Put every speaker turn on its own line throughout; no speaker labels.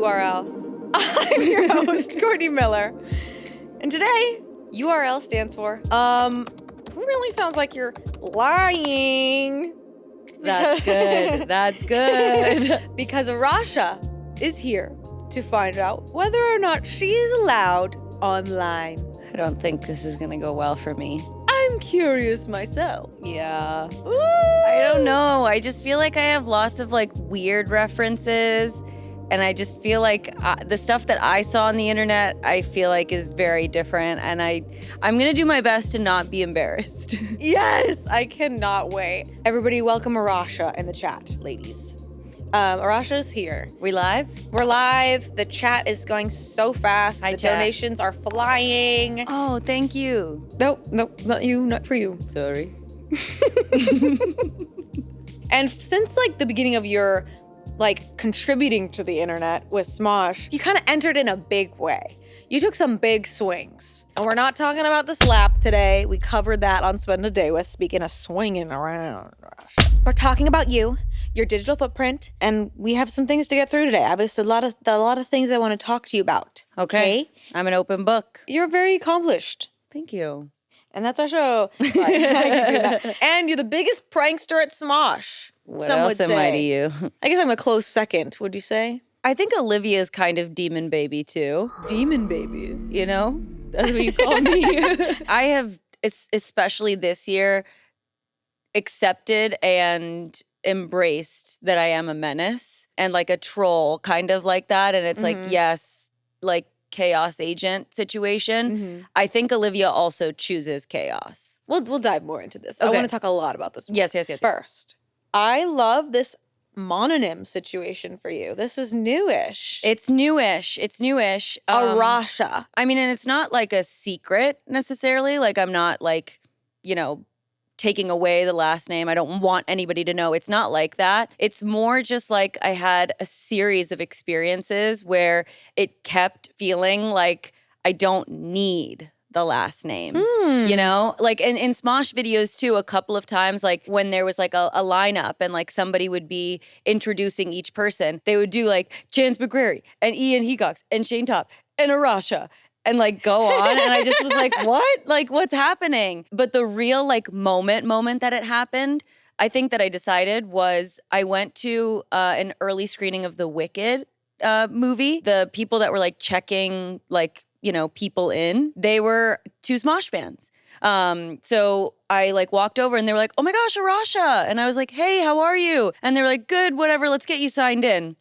URL. I'm your host, Courtney Miller. And today, URL stands for, really sounds like you're lying.
That's good. That's good.
Because ARASHA is here to find out whether or not she is allowed online.
I don't think this is going to go well for me.
I'm curious myself.
Yeah.
Ooh.
I don't know. I just feel like I have lots of like weird references. And I just feel like the stuff that I saw on the internet, I feel like is very different. And I'm going to do my best to not be embarrassed.
Yes, I cannot wait. Everybody welcome ARASHA in the chat, ladies. ARASHA is here.
We live?
We're live. The chat is going so fast.
Hi,
the
chat.
donations are flying.
Oh, thank you.
Nope, not you, not for you.
Sorry.
And since like the beginning of your contributing to the internet with Smosh, you kind of entered in a big way. You took some big swings. And we're not talking about the slap today. We covered that on Spend a Day With, speaking of swinging around. We're talking about you, your digital footprint, and we have some things to get through today. I have a lot of things I want to talk to you about.
Okay. I'm an open book.
You're very accomplished.
Thank you.
And that's our show. Sorry, I can do that. And you're the biggest prankster at Smosh.
What else am I to you?
I guess I'm a close second, would you say?
I think Olivia is kind of demon baby too.
Demon baby.
You know? That's what you call me. I have, especially this year, accepted and embraced that I am a menace and like a troll, kind of like that. And it's like, yes, like chaos agent situation. I think Olivia also chooses chaos.
We'll dive more into this.
Okay.
I want to talk a lot about this.
Yes.
First, I love this mononym situation for you. This is newish.
It's newish.
ARASHA.
I mean, and it's not like a secret necessarily. Like I'm not like, taking away the last name. I don't want anybody to know. It's not like that. It's more just like I had a series of experiences where it kept feeling like I don't need the last name, Like in Smosh videos too, a couple of times, like when there was like a lineup and like somebody would be introducing each person, they would do like Chance McCrary and Ian Hecox and Shane Top and ARASHA and like go on. And I just was like, what? Like what's happening? But the real like moment that it happened, I think that I decided was I went to an early screening of the Wicked movie. The people that were like checking people in, they were two Smosh fans. So I like walked over and they were like, oh my gosh, ARASHA. And I was like, hey, how are you? And they were like, good, whatever, let's get you signed in.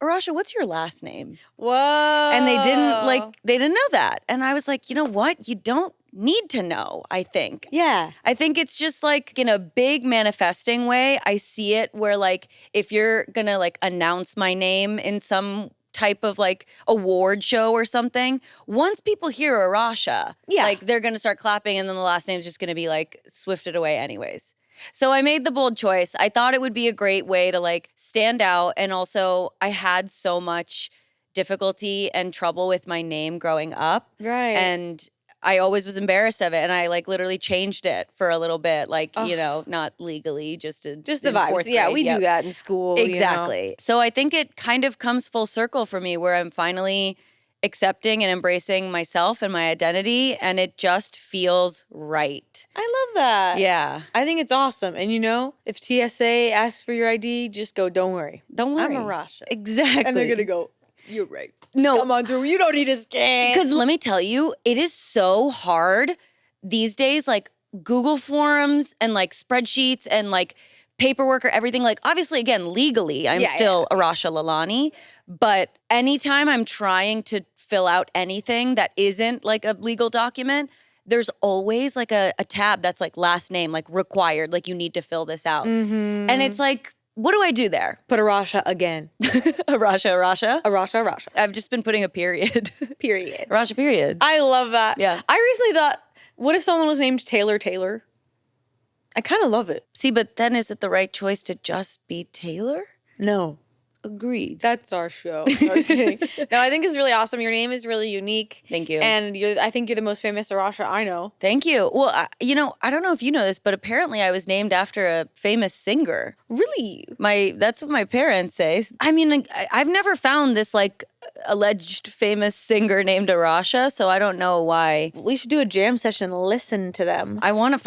ARASHA, what's your last name?
Whoa.
And they didn't know that. And I was like, you know what? You don't need to know, I think.
Yeah.
I think it's just like in a big manifesting way, I see it where like if you're gonna like announce my name in some type of like award show or something, once people hear ARASHA, like they're gonna start clapping and then the last name's just gonna be like swifted away anyways. So I made the bold choice. I thought it would be a great way to like stand out, and also I had so much difficulty and trouble with my name growing up.
Right.
And I always was embarrassed of it, and I like literally changed it for a little bit, like, not legally, just the vibes.
Yeah, we do that in school.
Exactly. So I think it kind of comes full circle for me where I'm finally accepting and embracing myself and my identity, and it just feels right.
I love that.
Yeah.
I think it's awesome. And if TSA asks for your ID, just go, don't worry.
Don't worry.
I'm ARASHA.
Exactly.
And they're going to go, you're right.
No.
Come on through. You don't need to scan.
Because let me tell you, it is so hard these days, like Google Forms and like spreadsheets and like paperwork or everything. Like obviously, again, legally, I'm still ARASHA Lalani. But anytime I'm trying to fill out anything that isn't like a legal document, there's always like a tab that's like last name, like required, like you need to fill this out. And it's like, what do I do there?
Put ARASHA again.
ARASHA. I've just been putting a period.
Period.
ARASHA period.
I love that.
Yeah.
I recently thought, what if someone was named Taylor? I kind of love it.
See, but then is it the right choice to just be Taylor?
No.
Agreed.
That's our show. No, I was kidding. No, I think it's really awesome. Your name is really unique.
Thank you.
And I think you're the most famous ARASHA I know.
Thank you. Well, I don't know if you know this, but apparently I was named after a famous singer.
Really?
That's what my parents say. I mean, I've never found this like alleged famous singer named ARASHA, so I don't know why.
We should do a jam session and listen to them.
I want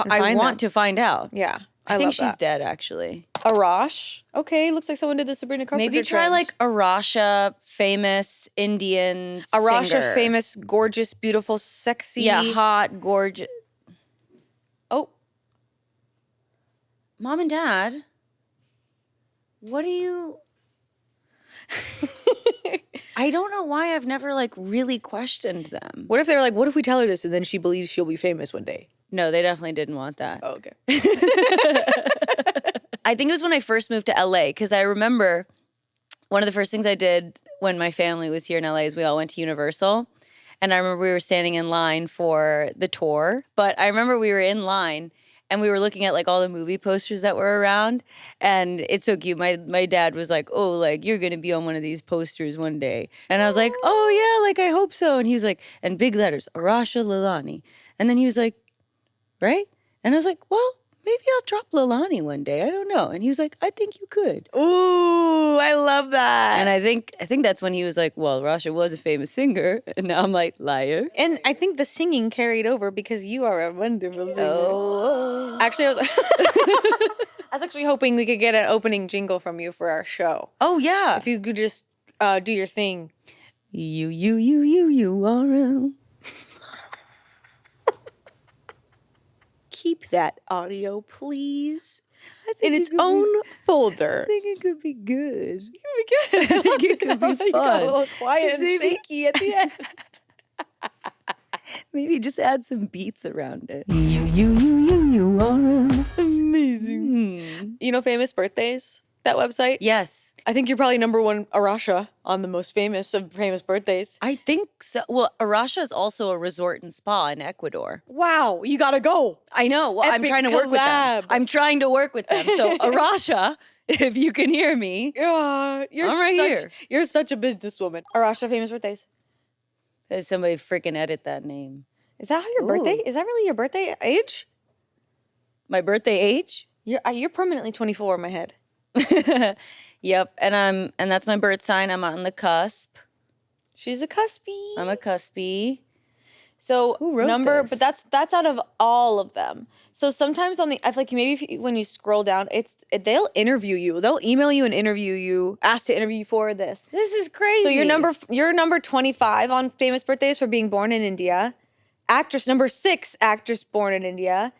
to find out.
Yeah.
I think she's dead, actually.
ARASH. Okay, looks like someone did the Sabrina Carpenter
Maybe try
trend.
like ARASHA, famous Indian
ARASHA,
singer.
famous, gorgeous, beautiful, sexy.
Yeah, hot, gorgeous.
Oh.
Mom and Dad, what do you... I don't know why I've never like really questioned them.
What if they were like, what if we tell her this and then she believes she'll be famous one day?
No, they definitely didn't want that.
Oh, okay.
I think it was when I first moved to LA, because I remember one of the first things I did when my family was here in LA is we all went to Universal. And I remember we were standing in line for the tour. But I remember we were in line and we were looking at like all the movie posters that were around. And it's so cute. My dad was like, oh, like you're going to be on one of these posters one day. And I was like, oh yeah, like I hope so. And he was like, and big letters, ARASHA Leilani. And then he was like, right? And I was like, well, maybe I'll drop Leilani one day. I don't know. And he was like, I think you could.
Ooh, I love that.
And I think that's when he was like, well, ARASHA was a famous singer. And now I'm like, liar.
And I think the singing carried over because you are a wonderful singer.
Oh.
Actually, I was actually hoping we could get an opening jingle from you for our show.
Oh, yeah.
If you could just do your thing.
You are.
Keep that audio, please, in its own folder.
I think it could be good.
It could be good.
I think it could be
You got a
fun.
little quiet
Just
and shaky at the end.
Maybe just add some beats around it. You are.
Amazing. You know Famous Birthdays? That website?
Yes.
I think you're probably number one ARASHA on the most famous of famous birthdays.
I think so. Well, ARASHA is also a resort and spa in Ecuador.
Wow, you gotta go.
I know. Well, I'm
Epic
trying to work with them.
collab.
I'm trying to work with them. So ARASHA, if you can hear me,
You're
I'm right here.
You're such a businesswoman. ARASHA Famous Birthdays.
does somebody freaking edit that name?
Is that how your birthday? Is that really your birthday age?
My birthday age?
You're permanently 24 in my head.
Yep, and that's my birth sign. I'm on the cusp.
She's a cuspy.
I'm a cuspy.
So
Who wrote this?
but that's out of all of them. So sometimes I feel like maybe when you scroll down, they'll interview you. They'll email you and interview you, ask to interview you for this.
This is crazy.
So you're number 25 on famous birthdays for being born in India. Actress number 6, actress born in India.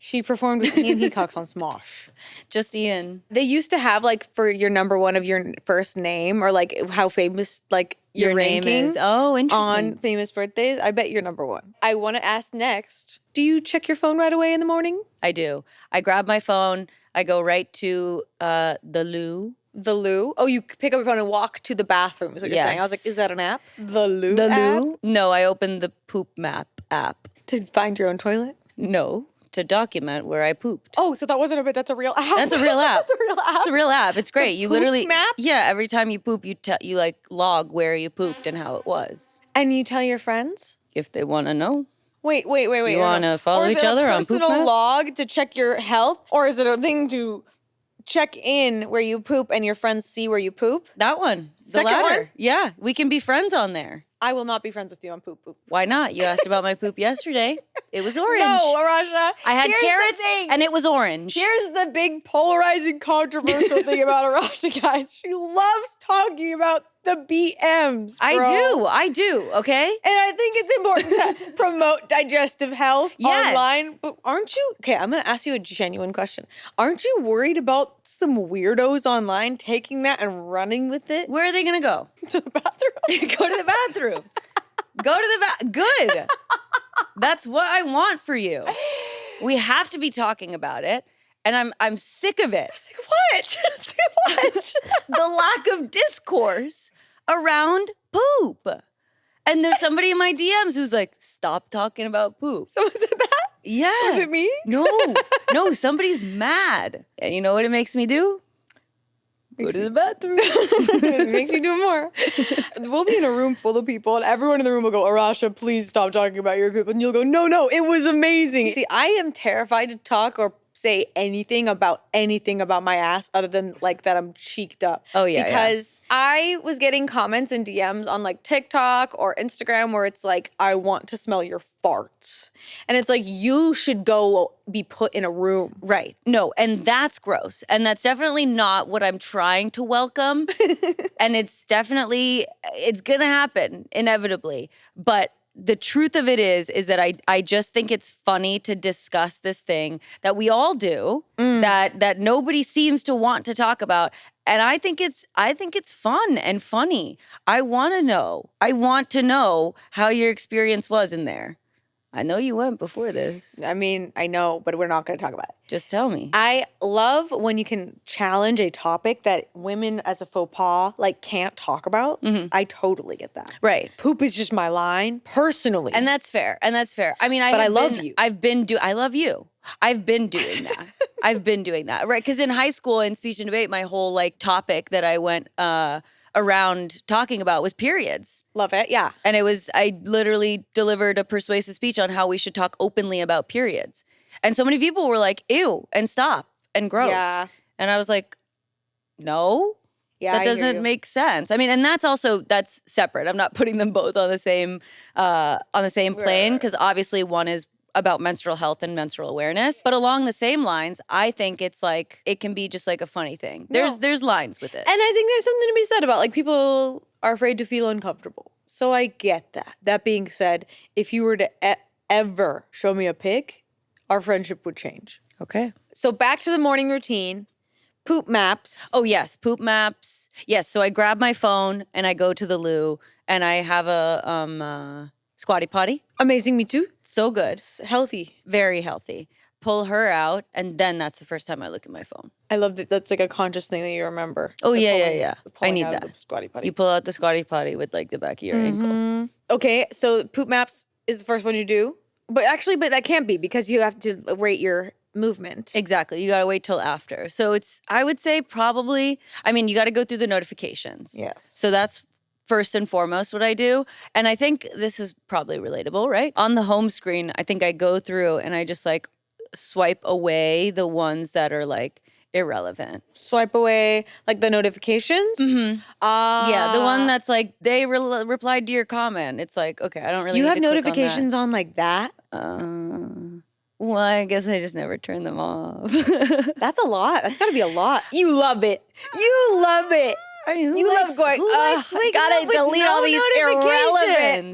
She performed with Ian Heacock on Smosh.
Just Ian.
They used to have like for your number one of your first name or like how famous like your
name
ranking
is. Oh, interesting.
on famous birthdays. I bet you're number one. I want to ask next. Do you check your phone right away in the morning?
I do. I grab my phone. I go right to the loo.
The loo? Oh, you pick up your phone and walk to the bathroom is what you're saying. I was like, is that an app? The loo
The
app?
loo? No, I opened the poop map app.
To find your own toilet?
No, to document where I pooped.
Oh, so that wasn't a bit. That's a real app.
That's a real app.
That's a real app.
It's a real app. It's great. You
poop
literally
map?
Yeah, every time you poop, you like log where you pooped and how it was.
And you tell your friends?
If they want to know.
Wait.
Do you want to follow each other on poop
Or is it a personal
map?
log to check your health? Or is it a thing to check in where you poop and your friends see where you poop?
That one. The
Second
latter.
one?
Yeah, we can be friends on there.
I will not be friends with you on poop.
Why not? You asked about my poop yesterday. It was orange.
No, ARASHA.
I had
Here's the
carrots
thing.
and it was orange.
Here's the big polarizing controversial thing about ARASHA, guys. She loves talking about the BMs, bro.
I do, okay?
And I think it's important to promote digestive health
Yes.
online. But aren't you? Okay, I'm going to ask you a genuine question. Aren't you worried about some weirdos online taking that and running with it
Where are they going to go?
to the bathroom?
Go to the bathroom. Go to the Good. That's what I want for you. We have to be talking about it. And I'm sick of it.
What? What?
The lack of discourse around poop. And there's somebody in my DMs who's like, stop talking about poop.
Someone said that?
Yeah.
Was it me?
No, somebody's mad. And you know what it makes me do? Go to the bathroom.
It makes you do more. We'll be in a room full of people, and everyone in the room will go, Arasha, please stop talking about your people. And you'll go, no, it was amazing. See, I am terrified to talk or say anything about my ass other than like that I'm cheeked up.
Oh, yeah.
Because I was getting comments and DMs on like TikTok or Instagram where it's like, I want to smell your farts. And it's like, you should go be put in a room.
Right. No, and that's gross. And that's definitely not what I'm trying to welcome. And it's going to happen inevitably. But the truth of it is that I just think it's funny to discuss this thing that we all do, that nobody seems to want to talk about. And I think it's fun and funny. I want to know how your experience was in there. I know you went before this.
I mean, I know, but we're not going to talk about it.
Just tell me.
I love when you can challenge a topic that women as a faux pas like can't talk about. Mm-hmm. I totally get that.
Right.
Poop is just my line, personally.
And that's fair. I mean, I love you. I love you. I've been doing that. Right. Because in high school in speech and debate, my whole like topic that I went around talking about was periods.
Love it, yeah.
And I literally delivered a persuasive speech on how we should talk openly about periods. And so many people were like, ew, and stop, and gross. Yeah. And I was like, no, that doesn't make sense. I mean, and that's separate. I'm not putting them both on the same plane, because obviously one is about menstrual health and menstrual awareness. But along the same lines, I think it's like, it can be just like a funny thing. There's lines with it.
And I think there's something to be said about like people are afraid to feel uncomfortable. So I get that. That being said, if you were to ever show me a pic, our friendship would change.
Okay.
So back to the morning routine. Poop maps.
Oh, yes. Poop maps. Yes. So I grab my phone and I go to the loo and I have a squatty potty.
Amazing. Me too.
So good.
Healthy.
Very healthy. Pull her out, and then that's the first time I look at my phone.
I love that. That's like a conscious thing that you remember.
Oh, yeah. I need that.
Squatty potty.
You pull out the squatty potty with like the back of your ankle.
Okay, so poop maps is the first one you do. But that can't be, because you have to rate your movement.
Exactly. You got to wait till after. So I would say probably, you got to go through the notifications.
Yes.
So that's first and foremost what I do. And I think this is probably relatable, right? On the home screen, I think I go through and I just like swipe away the ones that are like irrelevant.
Swipe away like the notifications?
Mm-hmm. Yeah, the one that's like they replied to your comment. It's like, okay, I don't really
You
need
have
to click
notifications on like that?
Well, I guess I just never turn them off.
That's a lot. That's got to be a lot. You love it. You love it. You love going, gotta delete all these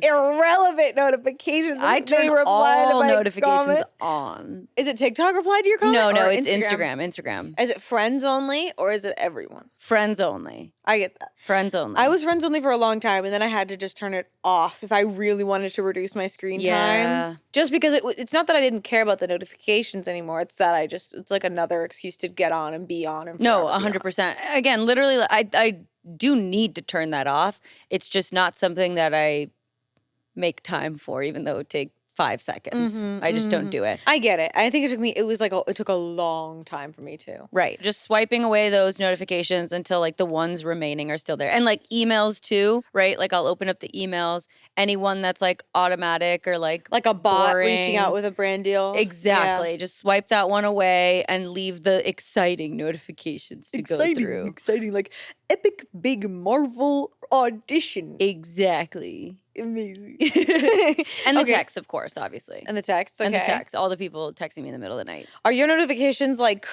irrelevant notifications.
I turn all notifications on.
Is it TikTok replied to your comment?
No, it's Instagram.
Is it friends only or is it everyone?
Friends only.
I get that.
Friends only.
I was friends only for a long time, and then I had to just turn it off if I really wanted to reduce my screen time. Just because it's not that I didn't care about the notifications anymore. It's that it's like another excuse to get on and be on. And
no, 100%. Again, literally, I do need to turn that off. It's just not something that I make time for, even though it would take 5 seconds. I just don't do it.
I get it. I think it took a long time for me too.
Right. Just swiping away those notifications until like the ones remaining are still there. And like emails too, right? Like I'll open up the emails, anyone that's like automatic or like
a bot
boring.
Reaching out with a brand deal.
Exactly. Yeah. Just swipe that one away and leave the exciting notifications to go through.
Exciting, like epic big Marvel audition.
Exactly.
Amazing.
And the text, of course, obviously.
And the text, okay.
And the text. All the people texting me in the middle of the night.
Are your notifications like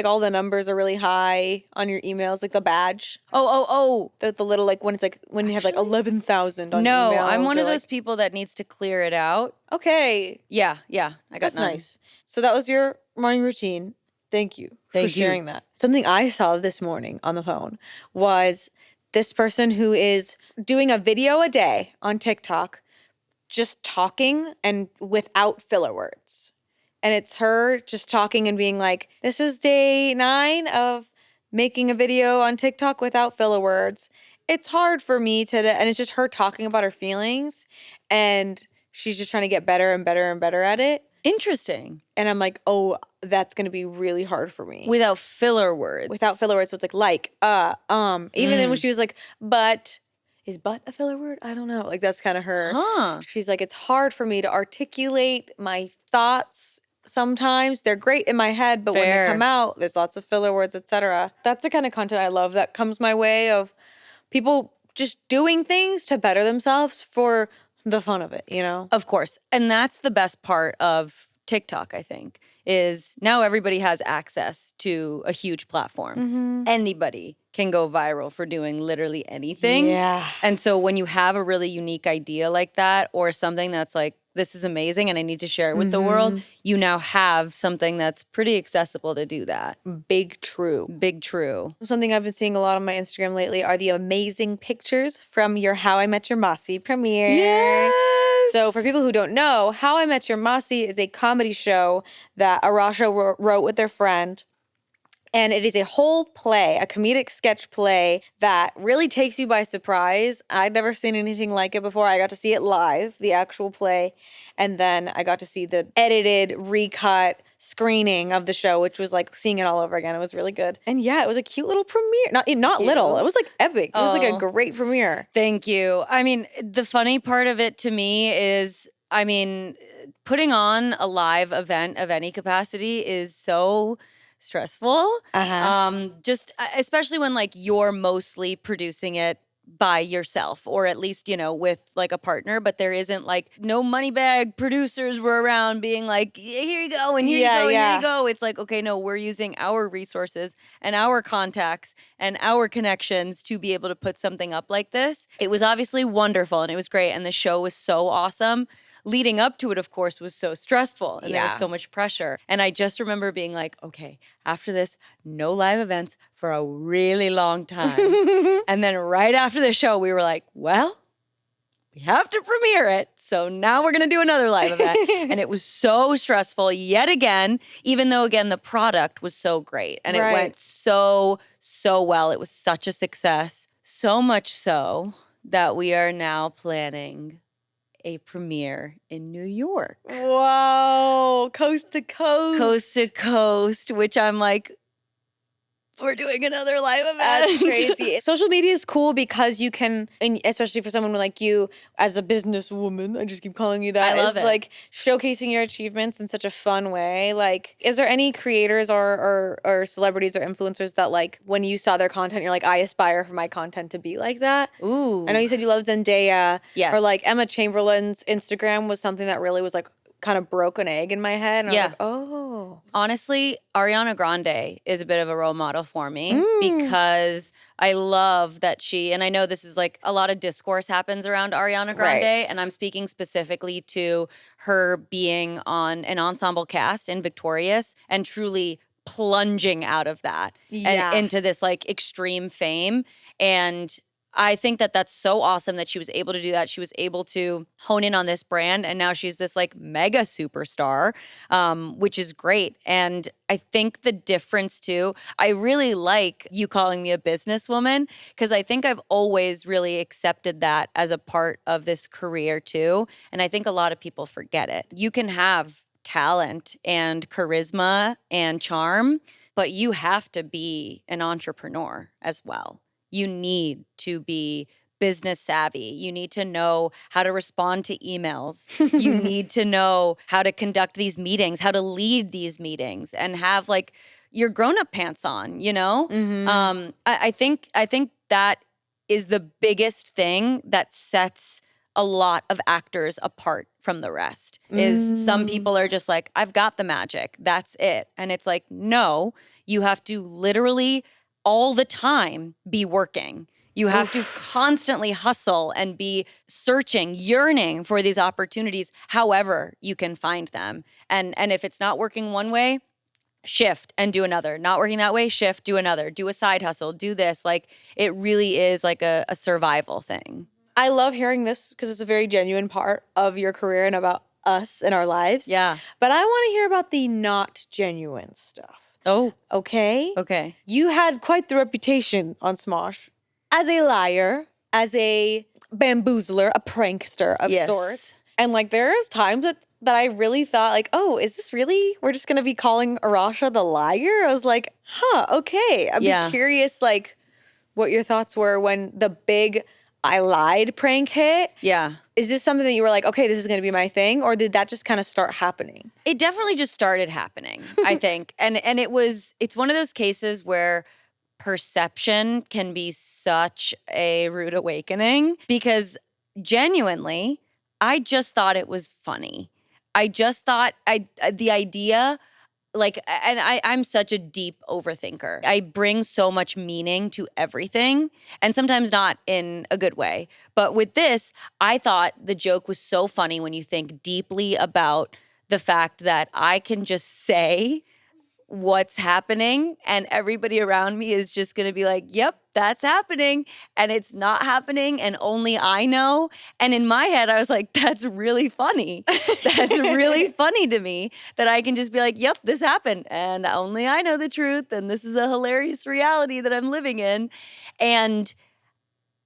all the numbers are really high on your emails, like the badge?
Oh.
The little like when you have like 11,000 on emails.
No, I'm one of those people that needs to clear it out.
Okay.
Yeah. I got
That's
none.
nice. So that was your morning routine. Thank you for sharing that. Something I saw this morning on the phone was this person who is doing a video a day on TikTok, just talking and without filler words. And it's her just talking and being like, this is day 9 of making a video on TikTok without filler words. It's hard for me today. And it's just her talking about her feelings. And she's just trying to get better and better and better at it.
Interesting.
And I'm like, oh, that's going to be really hard for me.
Without filler words.
Without filler words. So it's like, Even then when she was like, but, is but a filler word? I don't know. Like, that's kind of her.
Huh.
She's like, it's hard for me to articulate my thoughts sometimes. They're great in my head, but when
Fair.
they come out, there's lots of filler words, etc. That's the kind of content I love that comes my way of people just doing things to better themselves for the fun of it, you know?
Of course. And that's the best part of TikTok, I think, is now everybody has access to a huge platform. Anybody can go viral for doing literally anything.
Yeah.
And so when you have a really unique idea like that, or something that's like, this is amazing and I need to share it with the world, you now have something that's pretty accessible to do that.
Big true.
Big true.
Something I've been seeing a lot on my Instagram lately are the amazing pictures from your How I Met Your Masi premiere.
Yes!
So for people who don't know, How I Met Your Masi is a comedy show that ARASHA wrote with their friend. And it is a whole play, a comedic sketch play that really takes you by surprise. I'd never seen anything like it before. I got to see it live, the actual play. And then I got to see the edited, recut screening of the show, which was like seeing it all over again. It was really good. And yeah, it was a cute little premiere. Not little. It was like epic. It was like a great premiere.
Thank you. I mean, the funny part of it to me is, putting on a live event of any capacity is so stressful. Just especially when like you're mostly producing it by yourself, or at least, with like a partner, but there isn't like no money bag producers were around being like, yeah, here you go, and here you go, and here you go. It's like, okay, no, we're using our resources and our contacts and our connections to be able to put something up like this. It was obviously wonderful and it was great. And the show was so awesome. Leading up to it, of course, was so stressful and there was so much pressure. And I just remember being like, okay, after this, no live events for a really long time. And then right after the show, we were like, well, we have to premiere it. So now we're going to do another live event. And it was so stressful yet again, even though, again, the product was so great. And it went so, so well. It was such a success. So much so that we are now planning a premiere in New York.
Whoa, coast to coast.
Coast to coast, which I'm like, we're doing another live event.
That's crazy. Social media is cool because you can, and especially for someone like you as a businesswoman, I just keep calling you that.
I love it.
Like showcasing your achievements in such a fun way. Like, is there any creators or celebrities or influencers that like when you saw their content, you're like, I aspire for my content to be like that?
Ooh.
I know you said you love Zendaya.
Yes.
Or like Emma Chamberlain's Instagram was something that really was like kind of broke an egg in my head. And I was like, oh.
Honestly, Ariana Grande is a bit of a role model for me because I love that and I know this is like a lot of discourse happens around Ariana Grande, and I'm speaking specifically to her being on an ensemble cast in Victorious and truly plunging out of that and into this like extreme fame. And I think that that's so awesome that she was able to do that. She was able to hone in on this brand, and now she's this like mega superstar, which is great. And I think the difference too, I really like you calling me a businesswoman because I think I've always really accepted that as a part of this career too. And I think a lot of people forget it. You can have talent and charisma and charm, but you have to be an entrepreneur as well. You need to be business savvy. You need to know how to respond to emails. You need to know how to conduct these meetings, how to lead these meetings, and have like your grown-up pants on, I think that is the biggest thing that sets a lot of actors apart from the rest. Is some people are just like, I've got the magic, that's it. And it's like, no, you have to literally all the time be working. You have to constantly hustle and be searching, yearning for these opportunities, however you can find them. And if it's not working one way, shift and do another. Not working that way, shift, do another. Do a side hustle, do this. Like, it really is like a survival thing.
I love hearing this because it's a very genuine part of your career and about us and our lives.
Yeah.
But I want to hear about the not genuine stuff.
Oh.
Okay?
Okay.
You had quite the reputation on Smosh as a liar, as a bamboozler, a prankster of sorts. And like there's times that I really thought like, oh, is this really, we're just going to be calling ARASHA the liar? I was like, huh, okay. I'd be curious like what your thoughts were when the big I lied prank hit.
Yeah.
Is this something that you were like, okay, this is going to be my thing? Or did that just kind of start happening?
It definitely just started happening, I think. And it's one of those cases where perception can be such a rude awakening because genuinely, I just thought it was funny. I just thought the idea, like, and I'm such a deep overthinker. I bring so much meaning to everything, and sometimes not in a good way. But with this, I thought the joke was so funny when you think deeply about the fact that I can just say what's happening and everybody around me is just going to be like, yep, that's happening. And it's not happening. And only I know. And in my head, I was like, that's really funny. That's really funny to me that I can just be like, yep, this happened. And only I know the truth. And this is a hilarious reality that I'm living in. And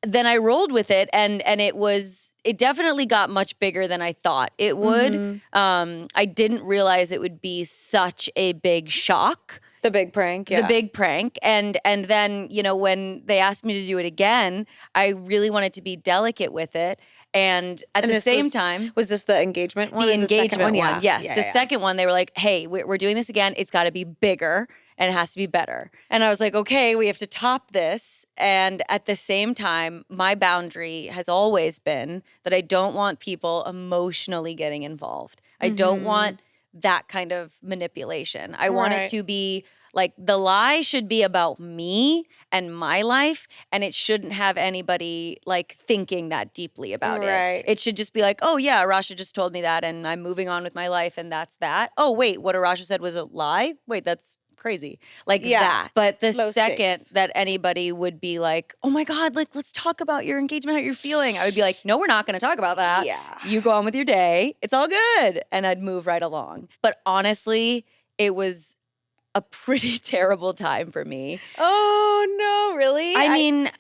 then I rolled with it, and it definitely got much bigger than I thought it would. I didn't realize it would be such a big shock.
The big prank, yeah.
The big prank. And then, when they asked me to do it again, I really wanted to be delicate with it. And at the same time.
Was this the engagement one?
The engagement one,
yeah.
yes. The second one, they were like, hey, we're doing this again. It's got to be bigger. And it has to be better. And I was like, okay, we have to top this. And at the same time, my boundary has always been that I don't want people emotionally getting involved. I don't want that kind of manipulation. I want it to be like the lie should be about me and my life, and it shouldn't have anybody like thinking that deeply about it. It should just be like, oh yeah, ARASHA just told me that and I'm moving on with my life and that's that. Oh wait, what ARASHA said was a lie? Wait, that's crazy. Like that. But the second that anybody would be like, oh my God, like let's talk about your engagement, how you're feeling. I would be like, no, we're not going to talk about that.
Yeah.
You go on with your day. It's all good. And I'd move right along. But honestly, it was a pretty terrible time for me.
Oh no, really?
I mean,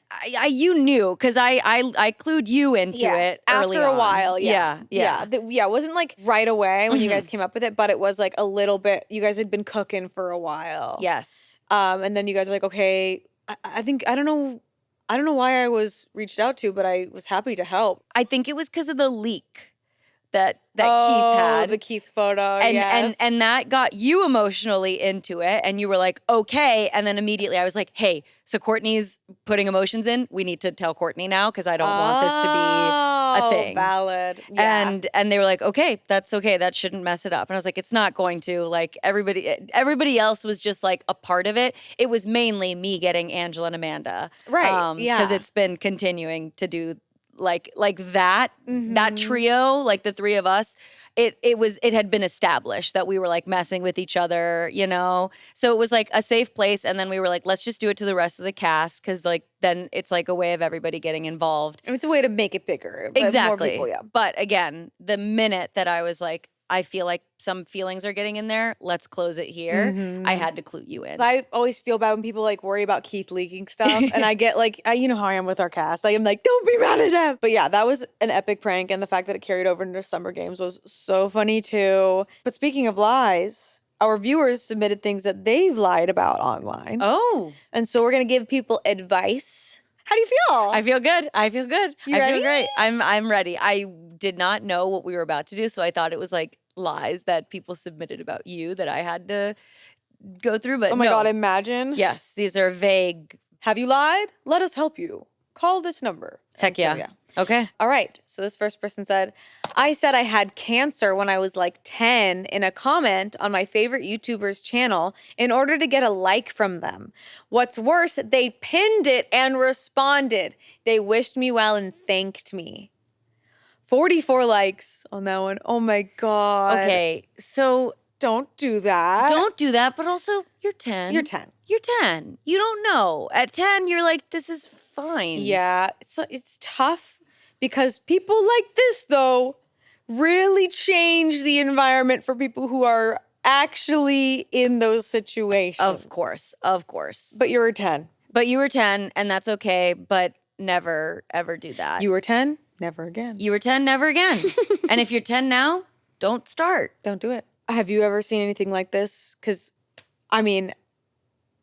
you knew because I clued you into it early
after a
on.
while.
Yeah.
It wasn't like right away when you guys came up with it, but it was like a little bit. You guys had been cooking for a while.
Yes.
And then you guys were like, okay, I think I don't know why I was reached out to, but I was happy to help.
I think it was because of the leak that Keith had.
The Keith photo,
and that got you emotionally into it, and you were like, okay, and then immediately I was like, hey, so Courtney's putting emotions in, we need to tell Courtney now because I don't want this to be a thing.
Valid. Yeah.
And they were like, okay, that's okay, that shouldn't mess it up. And I was like, it's not going to. Like everybody else was just like a part of it. It was mainly me getting Angela and Amanda.
Right.
Because it's been continuing to do like that trio, like the three of us, it had been established that we were like messing with each other, so it was like a safe place. And then we were like, let's just do it to the rest of the cast because like then it's like a way of everybody getting involved.
And it's a way to make it bigger.
Exactly.
More people,
But again, the minute that I was like, I feel like some feelings are getting in there, let's close it here, I had to clue you in.
I always feel bad when people like worry about Keith leaking stuff. And I get like, you know how I am with our cast. I am like, don't be mad at him. But yeah, that was an epic prank. And the fact that it carried over into Summer Games was so funny too. But speaking of lies, our viewers submitted things that they've lied about online.
Oh.
And so we're going to give people advice. How do you feel?
I feel good.
You ready?
Feel great. I'm ready. I did not know what we were about to do, so I thought it was like lies that people submitted about you that I had to go through. But
oh my God, imagine.
Yes, these are vague.
Have you lied? Let us help you. Call this number.
Heck yeah. Okay.
All right. So this first person said, I said I had cancer when I was like 10 in a comment on my favorite YouTuber's channel in order to get a like from them. What's worse, they pinned it and responded. They wished me well and thanked me. 44 likes on that one. Oh my God.
Okay. So
don't do that.
Don't do that. But also, you're 10.
You're 10.
You're 10. You don't know. At 10, you're like, this is fine.
Yeah. It's tough because people like this, though, really change the environment for people who are actually in those situations.
Of course.
But you were 10.
But you were 10, and that's okay. But never, ever do that.
You were 10? Never again.
You were 10, never again. And if you're 10 now, don't start.
Don't do it. Have you ever seen anything like this? Because, I mean,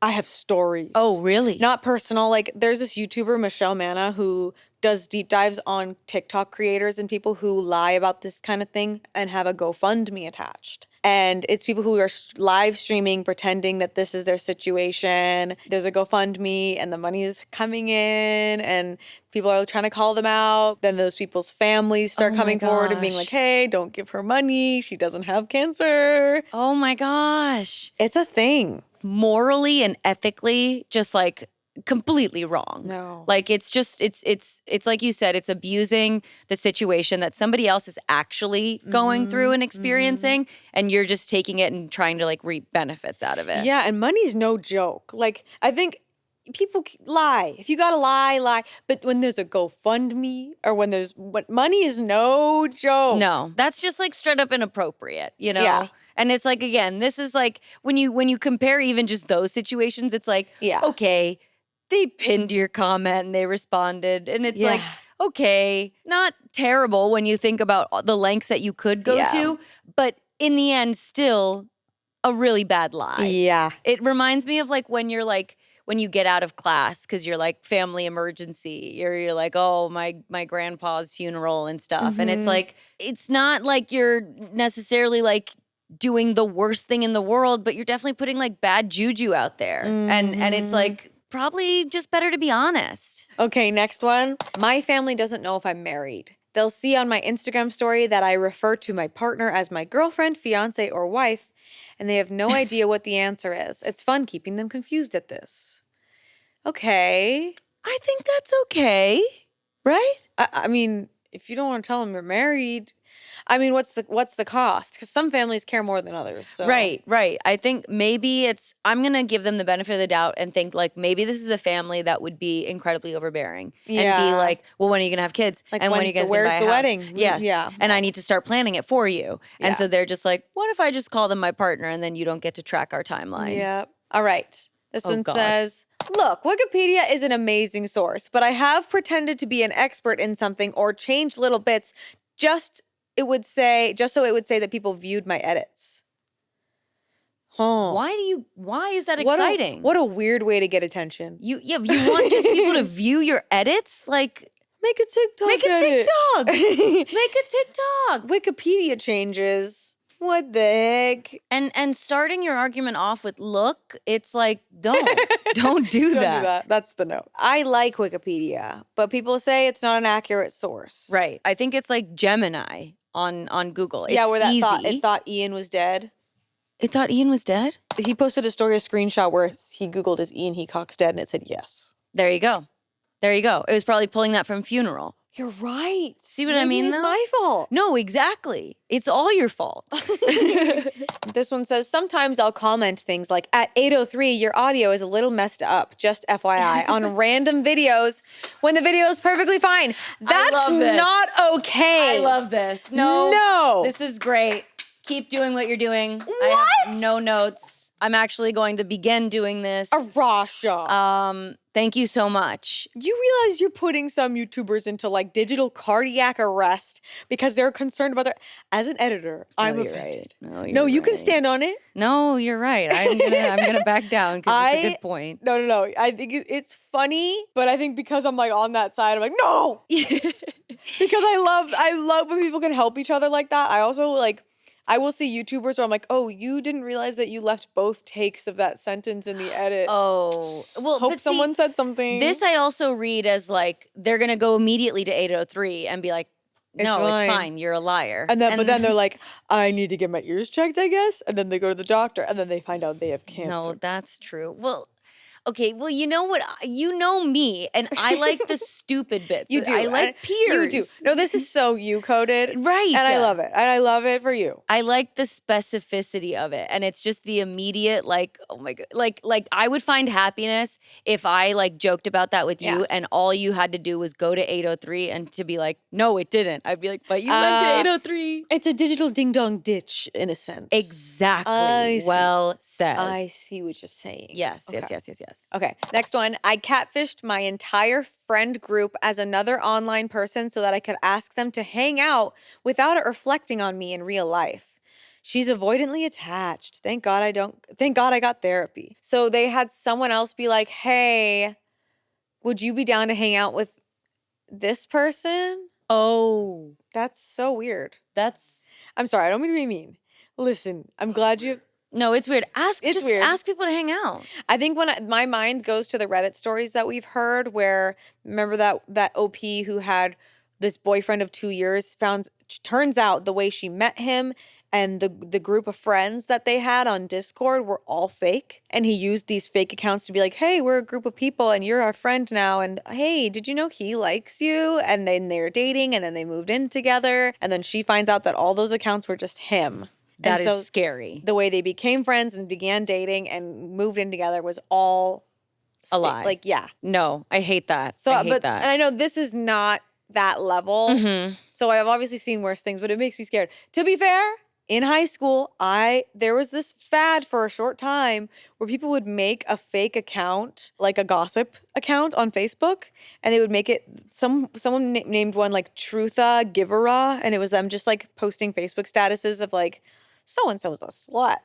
I have stories.
Oh, really?
Not personal. Like, there's this YouTuber, Michelle Manna, who does deep dives on TikTok creators and people who lie about this kind of thing and have a GoFundMe attached. And it's people who are live streaming, pretending that this is their situation. There's a GoFundMe and the money is coming in and people are trying to call them out. Then those people's families start coming forward and being like, hey, don't give her money. She doesn't have cancer.
Oh my gosh.
It's a thing.
Morally and ethically, just like completely wrong.
No.
Like it's just it's like you said, it's abusing the situation that somebody else is actually going through and experiencing, and you're just taking it and trying to like reap benefits out of it.
Yeah, and money's no joke. Like, I think people lie. If you gotta lie, lie. But when there's a GoFundMe or when money is no joke.
No, that's just like straight up inappropriate, you know?
Yeah.
And it's like, again, this is like when you compare even just those situations, it's like, okay, they pinned your comment and they responded. And it's like, okay, not terrible when you think about the lengths that you could go to, but in the end, still a really bad lie.
Yeah.
It reminds me of like when you get out of class because you're like family emergency, or you're like, oh, my grandpa's funeral and stuff. And it's like, it's not like you're necessarily like doing the worst thing in the world, but you're definitely putting like bad juju out there. And it's like, probably just better to be honest.
Okay, next one. My family doesn't know if I'm married. They'll see on my Instagram story that I refer to my partner as my girlfriend, fiance, or wife, and they have no idea what the answer is. It's fun keeping them confused at this. Okay.
I think that's okay, right?
I mean, if you don't want to tell them you're married, I mean, what's the cost? Because some families care more than others. So.
Right. I think maybe I'm going to give them the benefit of the doubt and think like maybe this is a family that would be incredibly overbearing and be like, well, when are you going to have kids?
Like,
and when are you guys going to buy a house?
wedding?
Yes.
Yeah.
And I need to start planning it for you. And so they're just like, what if I just call them my partner and then you don't get to track our timeline?
Yeah. All right. This one
God.
says, look, Wikipedia is an amazing source, but I have pretended to be an expert in something or changed little bits just so it would say that people viewed my edits. Huh.
Why is that exciting?
What a weird way to get attention.
You want just people to view your edits? Like,
make a TikTok.
Make a TikTok.
Wikipedia changes. What the heck?
And starting your argument off with look, it's like, don't do that.
Don't do that. That's the note. I like Wikipedia, but people say it's not an accurate source.
Right. I think it's like Gemini on Google. It's
where that
easy.
it thought Ian was dead.
It thought Ian was dead?
He posted a screenshot where he Googled, is Ian Heacock's dead? And it said yes.
There you go. It was probably pulling that from Funeral.
You're right.
See what I mean,
It's
though?
my fault.
No, exactly. It's all your fault.
This one says, sometimes I'll comment things like, at 8:03, your audio is a little messed up, just FYI, on random videos when the video is perfectly fine. That's not okay.
I love this. No. This is great. Keep doing what you're doing.
What?
I have no notes. I'm actually going to begin doing this.
ARASHA.
Thank you so much.
You realize you're putting some YouTubers into like digital cardiac arrest because they're concerned about their. As an editor, I'm offended.
Right.
No, you can stand on it.
No, you're right. I'm gonna back down because it's a good point.
No. I think it's funny, but I think because I'm like on that side, I'm like, no. Because I love when people can help each other like that. I also like. I will see YouTubers where I'm like, oh, you didn't realize that you left both takes of that sentence in the edit.
Oh. Well,
Hope someone said something.
This I also read as like, they're going to go immediately to 8:03 and be like, no, it's fine. You're a liar.
But then they're like, I need to get my ears checked, I guess. And then they go to the doctor and then they find out they have cancer.
No, that's true. Well, okay, well, you know what? You know me, and I like the stupid bits.
You do.
I like peers.
You do. No, this is so you-coded.
Right.
And I love it. And I love it for you.
I like the specificity of it. And it's just the immediate, like, oh my God. Like I would find happiness if I, like, joked about that with you, and all you had to do was go to 8:03 and to be like, no, it didn't. I'd be like, but you went to 8:03.
It's a digital ding-dong ditch, in a sense.
Exactly. Well said.
I see what you're saying.
Yes. Yes.
Okay, next one. I catfished my entire friend group as another online person so that I could ask them to hang out without it reflecting on me in real life. She's avoidantly attached. Thank God I got therapy. So they had someone else be like, "Hey, would you be down to hang out with this person?"
Oh,
That's so weird.
that's
I'm sorry, I don't mean to be mean. Listen, I'm glad you.
no, it's weird.
It's weird.
Ask people to hang out.
I think my mind goes to the Reddit stories that we've heard where, remember that OP who had this boyfriend of 2 years turns out the way she met him and the group of friends that they had on Discord were all fake. And he used these fake accounts to be like, "Hey, we're a group of people and you're our friend now. And hey, did you know he likes you?" And then they were dating and then they moved in together. And then she finds out that all those accounts were just him.
That
And
is
so
scary.
the way they became friends and began dating and moved in together was all
A lie.
Like, yeah.
No, I hate that.
So,
I hate
but
that.
and I know this is not that level.
Mm-hmm.
So I've obviously seen worse things, but it makes me scared. To be fair, in high school, there was this fad for a short time where people would make a fake account, like a gossip account on Facebook, and they would make it someone named one like Trutha Givera, and it was them just like posting Facebook statuses of like, "So and so's a slut."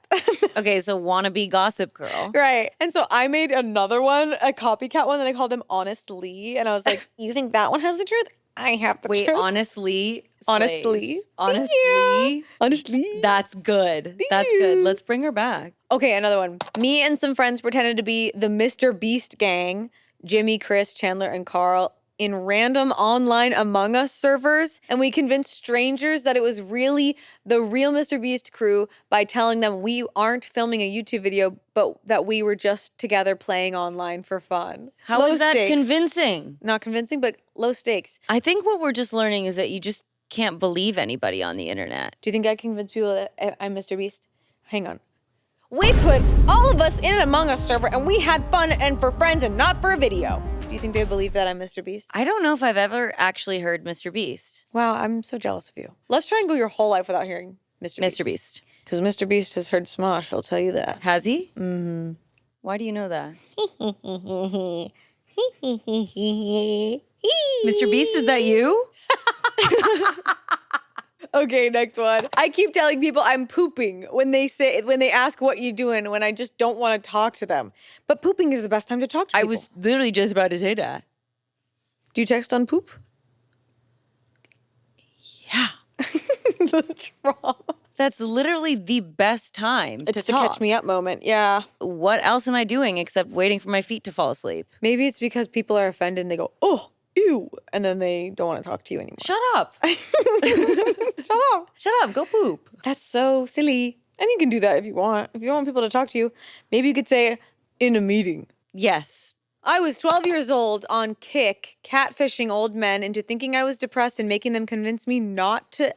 Okay, so wannabe gossip girl.
Right. And so I made another one, a copycat one, and I called him Honest Lee. And I was like, "You think that one has the truth? I have the
Wait,
truth."
honestly,
Honestly.
slays. Honestly,
Honestly.
that's good. That's good. Let's bring her back.
Okay, another one. Me and some friends pretended to be the Mr. Beast gang, Jimmy, Chris, Chandler, and Carl, in random online Among Us servers, and we convinced strangers that it was really the real Mr. Beast crew by telling them we aren't filming a YouTube video, but that we were just together playing online for fun.
How
Low
is that
stakes.
convincing?
Not convincing, but low stakes.
I think what we're just learning is that you just can't believe anybody on the internet.
Do you think I convince people that I'm Mr. Beast? Hang on. We put all of us in an Among Us server and we had fun and for friends and not for a video. Do you think they believe that I'm Mr. Beast?
I don't know if I've ever actually heard Mr. Beast.
Wow, I'm so jealous of you. Let's try and go your whole life without hearing Mr. Beast.
Mr. Beast.
Because Mr. Beast has heard Smosh, I'll tell you that.
Has he? Mm-hmm. Why do you know that? Mr. Beast, is that you?
Okay, next one. I keep telling people I'm pooping when they ask what you doing when I just don't want to talk to them. But pooping is the best time to talk to people.
I was literally just about to say that.
Do you text on poop?
Yeah.
The trauma.
That's literally the best time
It's
to
the
talk.
catch me up moment. Yeah.
What else am I doing except waiting for my feet to fall asleep?
Maybe it's because people are offended and they go, "Oh, ew," and then they don't want to talk to you anymore.
Shut up.
Shut up.
Shut up. Go poop.
That's so silly. And you can do that if you want. If you don't want people to talk to you, maybe you could say, "In a meeting."
Yes.
I was 12 years old on Kick, catfishing old men into thinking I was depressed and making them convince me not to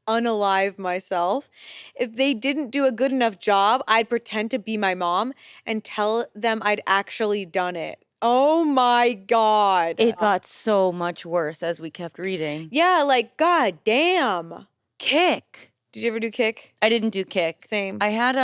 unalive myself. If they didn't do a good enough job, I'd pretend to be my mom and tell them I'd actually done it. Oh my God.
It got so much worse as we kept reading.
Yeah, like, God damn.
Kick.
Did you ever do Kick?
I didn't do Kick.
Same.
I had,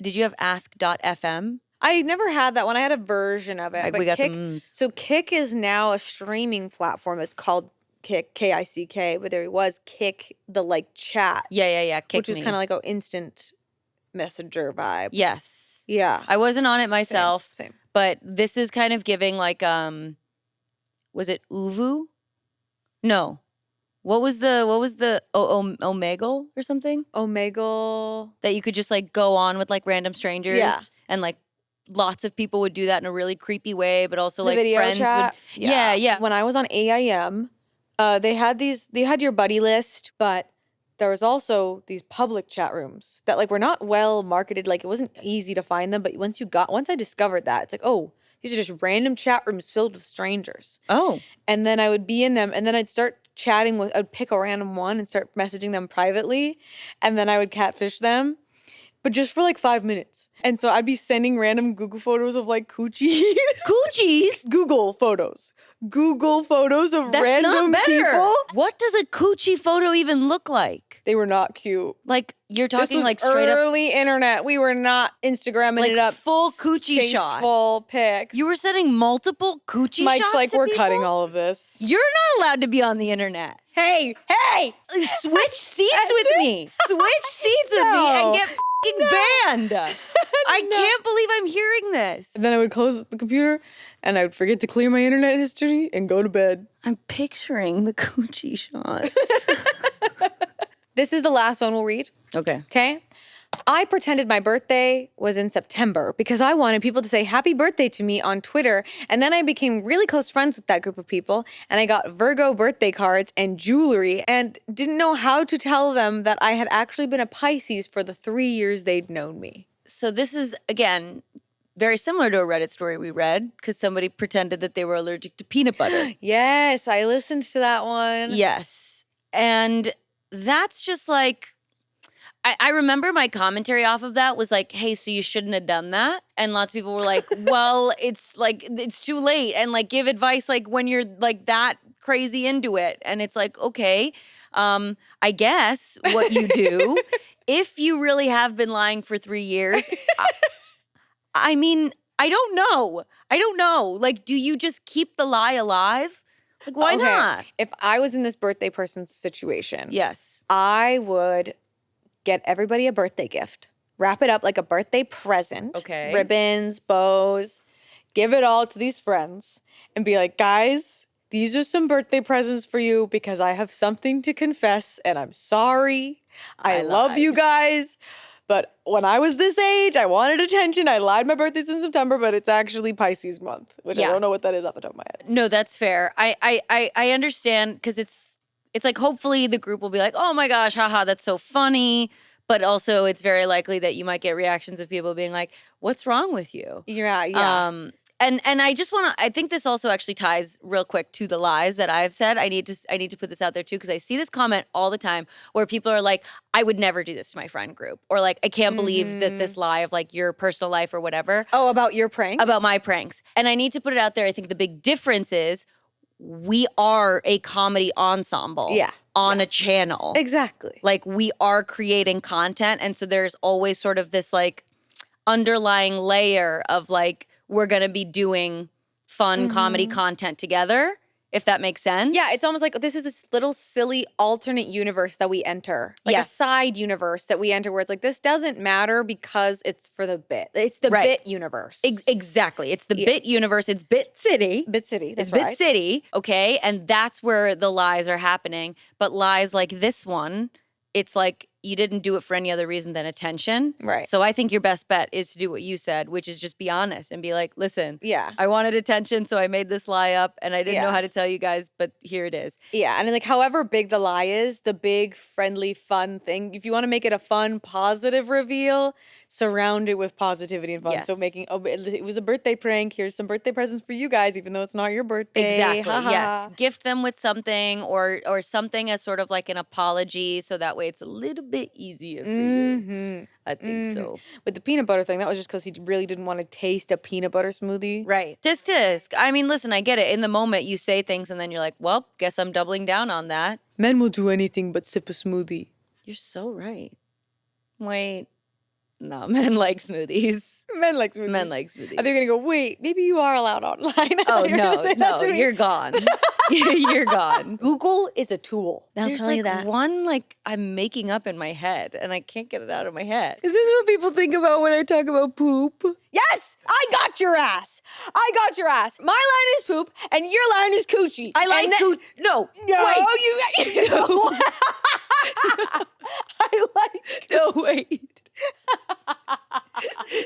did you have ask.fm?
I never had that one. I had a version of it.
Like,
but
we got
Kick,
some.
So Kick is now a streaming platform that's called Kick, K-I-C-K, but there was Kick, the like chat,
Yeah. Kick
which was
me.
kind of like an instant messenger vibe.
Yes.
Yeah.
I wasn't on it myself.
Same.
But this is kind of giving like, was it Uvu? No. What was the Omegle or something?
Omegle.
That you could just like go on with like random strangers.
Yeah.
And like lots of people would do that in a really creepy way, but also
The
like
video
friends
chat.
would. Yeah.
When I was on AIM, they had your buddy list, but there was also these public chat rooms that like were not well marketed. Like it wasn't easy to find them, but once I discovered that, it's like, oh, these are just random chat rooms filled with strangers.
Oh.
And then I would be in them and then I'd start chatting I'd pick a random one and start messaging them privately. And then I would catfish them. but just for like 5 minutes. And so I'd be sending random Google photos of like coochies.
Coochies?
Google photos. Google photos of
That's
random
not better.
people.
What does a coochie photo even look like?
They were not cute.
Like, you're
This
talking
was
like straight up
early internet. We were not Instagramming
like
it up.
full coochie shot.
Full pics.
You were sending multiple coochie
Mike's
shots
like,
to
we're
people?
cutting all of this.
You're not allowed to be on the internet.
Hey.
Switch seats with me. Switch seats with me and get fucking banned. I can't believe I'm hearing this.
And then I would close the computer and I would forget to clear my internet history and go to bed.
I'm picturing the coochie shots.
This is the last one we'll read. Okay? I pretended my birthday was in September because I wanted people to say happy birthday to me on Twitter. And then I became really close friends with that group of people. And I got Virgo birthday cards and jewelry and didn't know how to tell them that I had actually been a Pisces for the 3 years they'd known me.
So this is, again, very similar to a Reddit story we read because somebody pretended that they were allergic to peanut butter.
Yes, I listened to that one.
Yes. And that's just like, I remember my commentary off of that was like, hey, so you shouldn't have done that. And lots of people were like, well, it's like, it's too late. And like, give advice like when you're like that crazy into it. And it's like, okay, I guess what you do, if you really have been lying for 3 years, I mean, I don't know. Like, do you just keep the lie alive? Like, why not?
If I was in this birthday person's situation,
Yes.
I would get everybody a birthday gift, wrap it up like a birthday present,
Okay.
ribbons, bows, give it all to these friends and be like, guys, these are some birthday presents for you because I have something to confess and I'm sorry. I love you guys. But when I was this age, I wanted attention. I lied my birthday's in September, but it's actually Pisces month, which I don't know what that is off the top of my head.
No, that's fair. I understand because it's like hopefully the group will be like, oh my gosh, haha, that's so funny. But also it's very likely that you might get reactions of people being like, what's wrong with you?
Yeah.
And I just want to, I think this also actually ties real quick to the lies that I've said. I need to put this out there too, because I see this comment all the time where people are like, I would never do this to my friend group. Or like, I can't believe that this lie of like your personal life or whatever.
Oh, about your pranks?
About my pranks. And I need to put it out there. I think the big difference is we are a comedy ensemble. On a channel.
Exactly.
Like we are creating content. And so there's always sort of this like underlying layer of like, we're going to be doing fun comedy content together, if that makes sense.
Yeah, it's almost like this is this little silly alternate universe that we enter. Like a side universe that we enter where it's like, this doesn't matter because it's for the bit. It's the bit universe.
Exactly. It's the bit universe. It's Bit City.
Bit City, that's
It's Bit City, okay? And that's where the lies are happening. But lies like this one, it's like you didn't do it for any other reason than attention.
Right.
So I think your best bet is to do what you said, which is just be honest and be like, listen,
Yeah.
I wanted attention, so I made this lie up and I didn't know how to tell you guys, but here it is.
Yeah, and like however big the lie is, the big, friendly, fun thing, if you want to make it a fun, positive reveal, surround it with positivity and fun.
Yes.
So making, it was a birthday prank, here's some birthday presents for you guys, even though it's not your birthday.
Exactly.
Ha-ha.
Yes. Gift them with something or something as sort of like an apology, so that way it's a little bit easier for you. I think so.
With the peanut butter thing, that was just because he really didn't want to taste a peanut butter smoothie.
Right. Tisk. I mean, listen, I get it. In the moment, you say things and then you're like, well, guess I'm doubling down on that.
Men will do anything but sip a smoothie.
You're so right. Wait. No, men like smoothies.
Men like smoothies.
Men like smoothies.
Are they going to go, wait, maybe you are allowed online?
Oh, no, you're gone. You're gone.
Google is a tool. They'll
There's
tell
like
you that.
one like I'm making up in my head and I can't get it out of my head. Is this what people think about when I talk about poop?
Yes, I got your ass. I got your ass. My line is poop, and your line is coochie.
I like No,
wait. No. I like.
No, wait.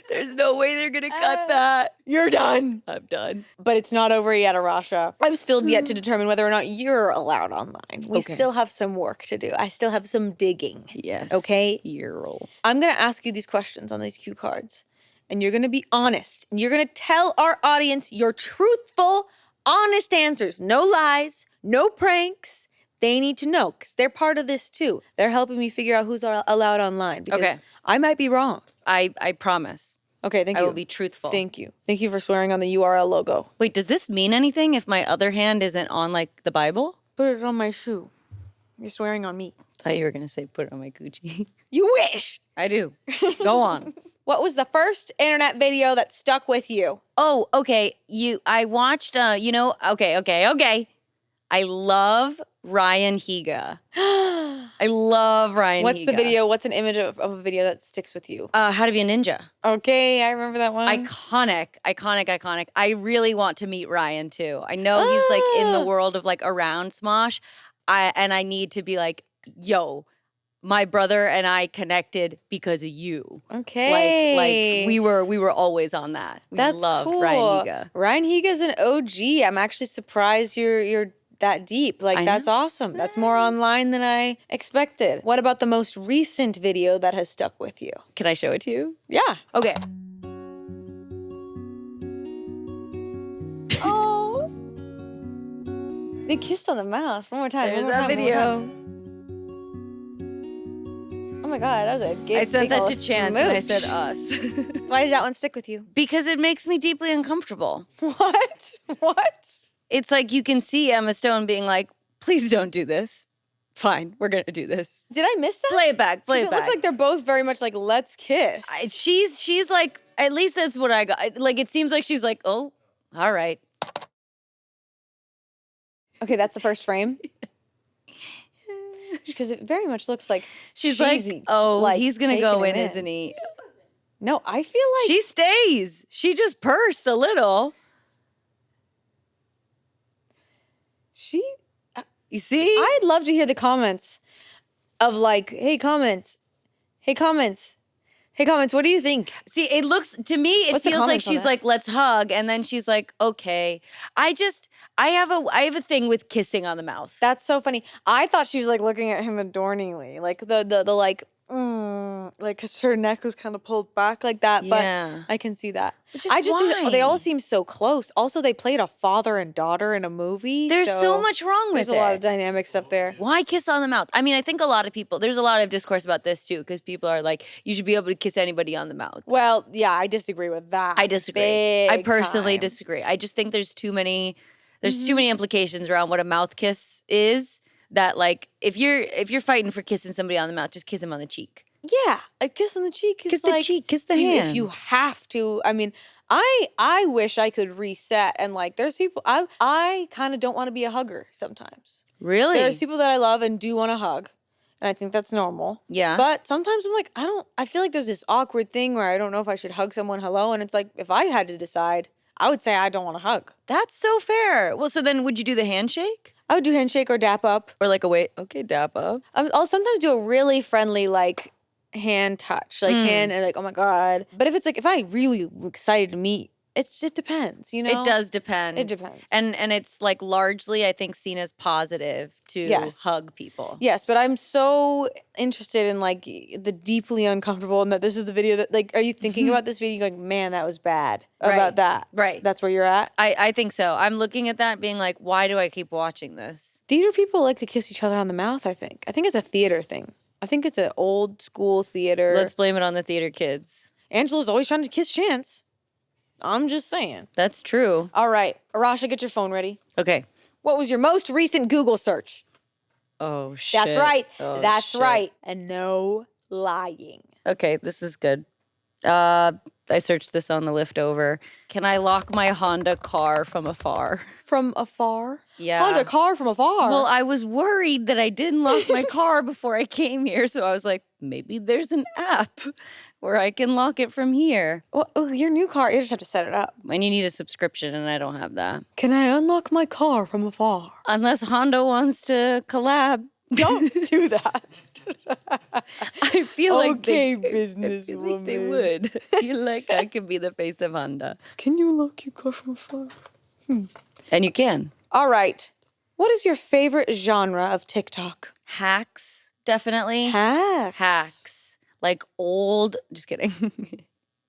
There's no way they're gonna cut that.
You're done.
I'm done.
But it's not over yet, ARASHA. I'm still yet to determine whether or not you're allowed online. We still have some work to do. I still have some digging.
Yes.
Okay?
Earl.
I'm going to ask you these questions on these cue cards. And you're going to be honest. And you're going to tell our audience your truthful, honest answers. No lies, no pranks. They need to know because they're part of this too. They're helping me figure out who's allowed online because
Okay.
I might be wrong.
I promise.
Okay, thank you.
I will be truthful.
Thank you. Thank you for swearing on the URL logo.
Wait, does this mean anything if my other hand isn't on like the Bible?
Put it on my shoe. You're swearing on me.
I thought you were gonna say put it on my Gucci.
You wish.
I do. Go on.
What was the first internet video that stuck with you?
Oh, okay. I watched okay. I love Ryan Higa. I love Ryan
What's the
Higa.
video? What's an image of a video that sticks with you?
How to be a ninja.
Okay, I remember that one.
Iconic. I really want to meet Ryan too. I know he's like in the world of like around Smosh. I need to be like, yo, my brother and I connected because of you.
Okay.
Like we were always on that. We
That's
loved
cool.
Ryan Higa.
Ryan Higa's an OG. I'm actually surprised you're that deep. Like, that's awesome. That's more online than I expected. What about the most recent video that has stuck with you?
Can I show it to you?
Yeah.
Okay.
Oh. They kissed on the mouth. One more time.
There's
one more
that
time, one more
video.
time. Oh my God, that was a good
I sent that
big
to
ol'
Chance and I
smooch.
said us.
Why did that one stick with you?
Because it makes me deeply uncomfortable.
What? What?
It's like you can see Emma Stone being like, please don't do this. Fine, we're going to do this.
Did I miss that?
Play it back.
'Cause it looks like they're both very much like, let's kiss.
She's like, at least that's what I got. Like, it seems like she's like, oh, all right.
Okay, that's the first frame. Because it very much looks like
She's
cheesy,
like, oh,
like,
he's going to
taking
go
him
in, isn't he?
No, I feel like
She stays. She just pursed a little.
she.
You see?
I'd love to hear the comments of like, hey comments, hey comments, hey comments. What do you think?
See, it looks to me, it
What's the
feels like
comments on
she's
that?
like, let's hug, and then she's like, okay. I have a thing with kissing on the mouth.
That's so funny. I thought she was like looking at him adorningly, like the like, like because her neck was kind of pulled back like that.
Yeah.
But I can see that.
Which is
I just think
why?
they all seem so close. Also, they played a father and daughter in a movie.
There's so much wrong with
There's a lot of
it.
dynamic stuff there.
Why kiss on the mouth? I mean, I think a lot of people, there's a lot of discourse about this too, because people are like, you should be able to kiss anybody on the mouth.
Well, yeah, I disagree with that.
I disagree. I
Big
personally
time.
disagree. I just think there's too many implications around what a mouth kiss is that like if you're fighting for kissing somebody on the mouth, just kiss them on the cheek.
Yeah, a kiss on the cheek is
Kiss the
like
cheek, kiss the
if
hand.
you have to. I mean, I wish I could reset and like there's people I kind of don't want to be a hugger sometimes.
Really?
There's people that I love and do want to hug. And I think that's normal.
Yeah.
But sometimes I'm like, I feel like there's this awkward thing where I don't know if I should hug someone hello. And it's like, if I had to decide, I would say I don't want to hug.
That's so fair. Well, so then would you do the handshake?
I would do handshake or dap up.
Or like a wait, okay, dap up.
I'll sometimes do a really friendly, like, hand touch. Like, hand and like, oh my God. But if it's like, if I really excited to meet, it depends, you know?
It does depend.
It depends.
And it's like largely, I think, seen as positive to
Yes.
hug people.
Yes, but I'm so interested in like the deeply uncomfortable and that this is the video that like, are you thinking about this video going, man, that was bad about that?
Right.
That's where you're at?
I think so. I'm looking at that being like, why do I keep watching this?
Theater people like to kiss each other on the mouth, I think. I think it's a theater thing. I think it's an old school theater.
Let's blame it on the theater kids.
Angela's always trying to kiss Chance. I'm just saying.
That's true.
All right. Arasha, get your phone ready.
Okay.
What was your most recent Google search?
Oh, shit.
That's right.
Oh,
That's
shit.
right. And no lying.
Okay, this is good. I searched this on the lift over. Can I lock my Honda car from afar?
From afar?
Yeah.
Honda car from afar.
Well, I was worried that I didn't lock my car before I came here, so I was like, maybe there's an app where I can lock it from here.
Well, your new car, you just have to set it up.
And you need a subscription, and I don't have that.
Can I unlock my car from afar?
Unless Honda wants to collab.
Don't do that.
I feel like
Okay,
they
businesswoman.
would. I feel like I could be the face of Honda.
Can you unlock your car from afar?
And you can.
All right. What is your favorite genre of TikTok?
Hacks, definitely.
Hacks.
Hacks. Like old, just kidding.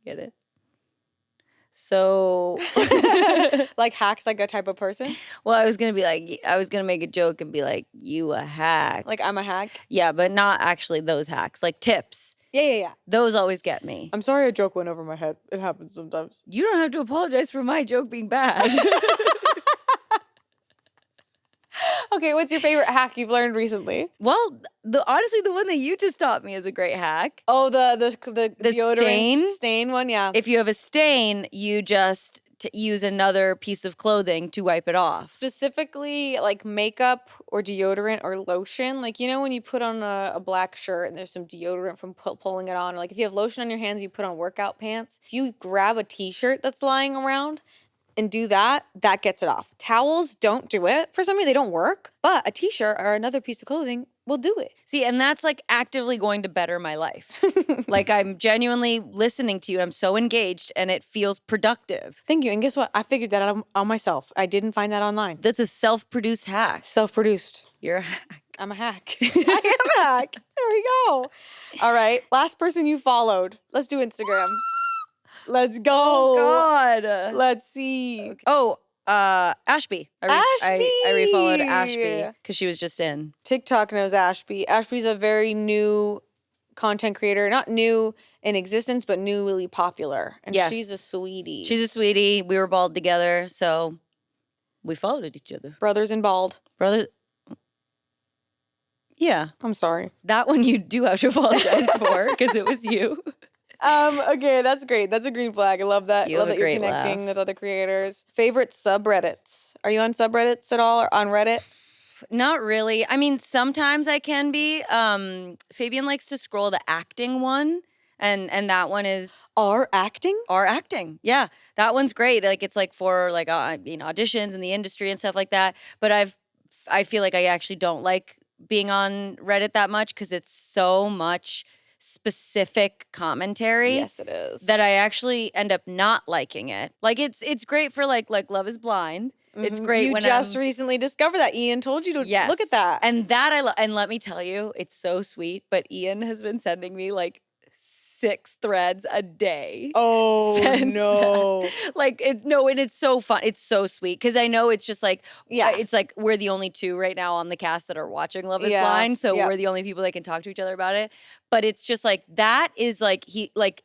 Get it? So,
Like hacks like a type of person?
well, I was going to make a joke and be like, you a hack.
Like I'm a hack?
Yeah, but not actually those hacks, like tips.
Yeah.
Those always get me.
I'm sorry a joke went over my head. It happens sometimes.
You don't have to apologize for my joke being bad.
Okay, what's your favorite hack you've learned recently?
Well, honestly, the one that you just taught me is a great hack.
Oh, the deodorant
stain
one, yeah.
If you have a stain, you just use another piece of clothing to wipe it off.
Specifically, like makeup or deodorant or lotion. Like, you know, when you put on a black shirt and there's some deodorant from pulling it on, or like if you have lotion on your hands, you put on workout pants. If you grab a t-shirt that's lying around and do that, that gets it off. Towels don't do it. For some reason, they don't work. But a t-shirt or another piece of clothing will do it.
See, and that's like actively going to better my life. Like I'm genuinely listening to you. I'm so engaged and it feels productive.
Thank you. And guess what? I figured that out on myself. I didn't find that online.
That's a self-produced hack.
Self-produced.
You're a hack.
I'm a hack. I am a hack. There we go. All right. Last person you followed. Let's do Instagram. Let's go.
Oh, God.
Let's see.
Okay. Oh, Ashby.
Ashby.
I refollowed Ashby because she was just in.
TikTok knows Ashby. Ashby's a very new content creator. Not new in existence, but newly popular. And
yes.
She's a sweetie.
She's a sweetie. We were bald together, so we followed each other.
Brothers in bald.
Brothers. Yeah.
I'm sorry.
That one you do have to apologize for because it was you.
Okay, that's great. That's a green flag. I love that.
You
love
have
that
a
you're
great
connecting
laugh.
with other creators. Favorite subreddits? Are you on subreddits at all or on Reddit?
Not really. I mean, sometimes I can be. Fabian likes to scroll the acting one, and that one is
Our acting?
our acting. Yeah, that one's great. Like it's like for like auditions in the industry and stuff like that. But I feel like I actually don't like being on Reddit that much because it's so much specific commentary.
Yes, it is.
That I actually end up not liking it. Like it's great for like Love is Blind. It's great
you
when
just recently discovered that. Ian told you to
yes.
look at that.
And that and let me tell you, it's so sweet. But Ian has been sending me like 6 threads a day.
Oh no!
Like and it's so fun. It's so sweet because I know it's just like it's like we're the only 2 right now on the cast that are watching Love is Blind, so we're the only people that can talk to each other about it. But it's just like that is like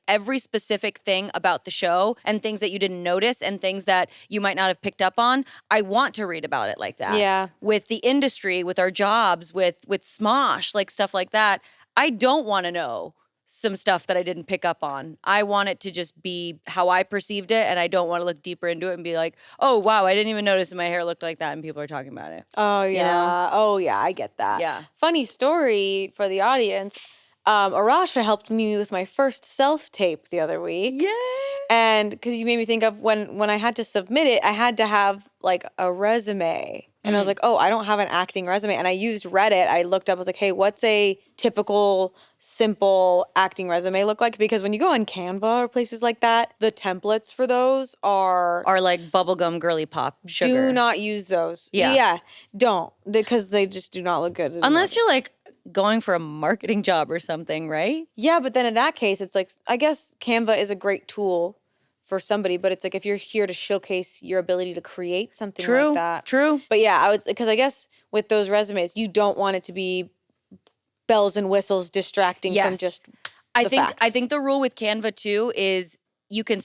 every specific thing about the show and things that you didn't notice and things that you might not have picked up on. I want to read about it like that.
Yeah,
with the industry, with our jobs, with Smosh, like stuff like that. I don't want to know some stuff that I didn't pick up on. I want it to just be how I perceived it, and I don't want to look deeper into it and be like, oh, wow, I didn't even notice my hair looked like that, and people are talking about it.
Oh, yeah.
You know?
Oh, yeah, I get that.
Yeah.
Funny story for the audience. ARASHA helped me with my first self-tape the other week.
Yay!
And because you made me think of when I had to submit it, I had to have like a resume. And I was like, oh, I don't have an acting resume. And I used Reddit. I looked up, I was like, hey, what's a typical, simple acting resume look like? Because when you go on Canva or places like that, the templates for those are
like bubblegum girly pop sugar.
Do not use those.
Yeah.
Yeah, don't. Because they just do not look good.
Unless you're like going for a marketing job or something, right?
Yeah, but then in that case, it's like, I guess Canva is a great tool for somebody, but it's like if you're here to showcase your ability to create something like that.
True.
But yeah, because I guess with those resumes, you don't want it to be bells and whistles distracting from just
I
the
think
facts.
I think the rule with Canva too is you can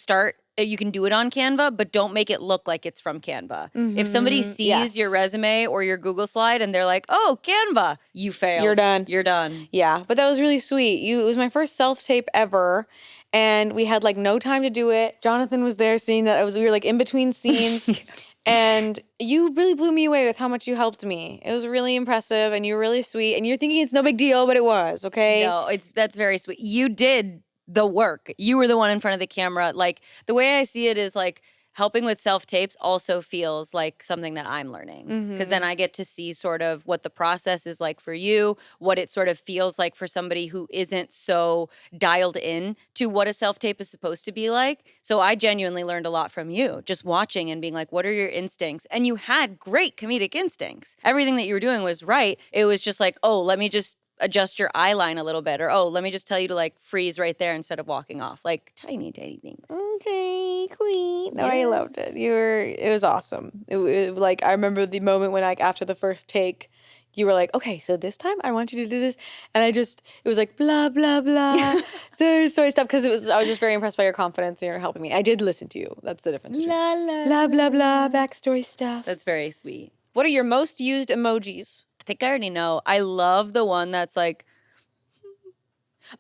do it on Canva, but don't make it look like it's from Canva. If somebody sees your resume or your Google slide and they're like, oh, Canva, you failed.
You're done.
You're done.
Yeah, but that was really sweet. It was my first self-tape ever, and we had like no time to do it. Jonathan was there seeing that we were like in between scenes. And you really blew me away with how much you helped me. It was really impressive, and you were really sweet. And you're thinking it's no big deal, but it was, okay?
No, that's very sweet. You did the work. You were the one in front of the camera. Like the way I see it is like helping with self-tapes also feels like something that I'm learning because then I get to see sort of what the process is like for you, what it sort of feels like for somebody who isn't so dialed in to what a self-tape is supposed to be like. So I genuinely learned a lot from you just watching and being like, what are your instincts? And you had great comedic instincts. Everything that you were doing was right. It was just like, oh, let me just adjust your eye line a little bit, or, oh, let me just tell you to like freeze right there instead of walking off. Like tiny things.
Okay, queen. No, I loved it. It was awesome. Like, I remember the moment when, like, after the first take, you were like, okay, so this time I want you to do this. And it was like, blah, blah, blah. Story stuff. Because I was just very impressed by your confidence and you're helping me. I did listen to you. That's the difference.
La, la,
Blah, blah, blah, backstory stuff.
That's very sweet.
What are your most used emojis?
I think I already know. I love the one that's like,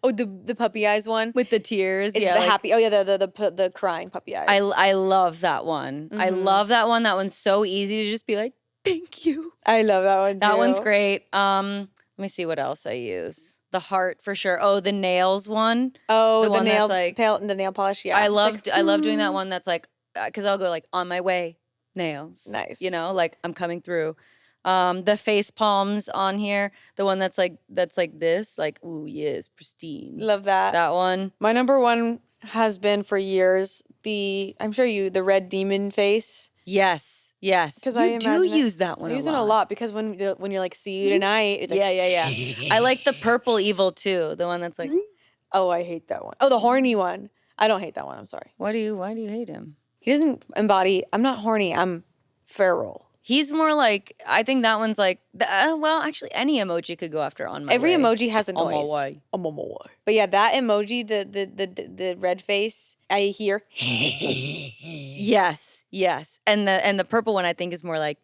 Oh, the puppy eyes one?
with the tears.
It's
yeah,
the
like,
happy. Oh, yeah, the crying puppy eyes.
I love that one. I love that one. That one's so easy to just be like, thank you.
I love that one too.
That one's great. Let me see what else I use. The heart for sure. Oh, the nails one.
Oh, the
one
nail,
that's like,
the nail polish. Yeah,
I love doing that one. That's like, because I'll go like on my way, nails.
Nice.
You know, like I'm coming through. The face palms on here. The one that's like this. Like, ooh, yes, pristine.
Love that.
That one.
My number one has been for years the red demon face.
Yes.
Because
you do use that one.
I use it a lot because when you're like, see you tonight. It's like,
yeah. I like the purple evil too. The one that's like,
oh, I hate that one. Oh, the horny one. I don't hate that one. I'm sorry.
why do you hate him?
He doesn't embody. I'm not horny. I'm feral.
He's more like, I think that one's like, well, actually, any emoji could go after on my
Every
way.
emoji has a
On
noise.
my way.
On my way. But yeah, that emoji, the red face, I hear.
Yes. And the purple one I think is more like,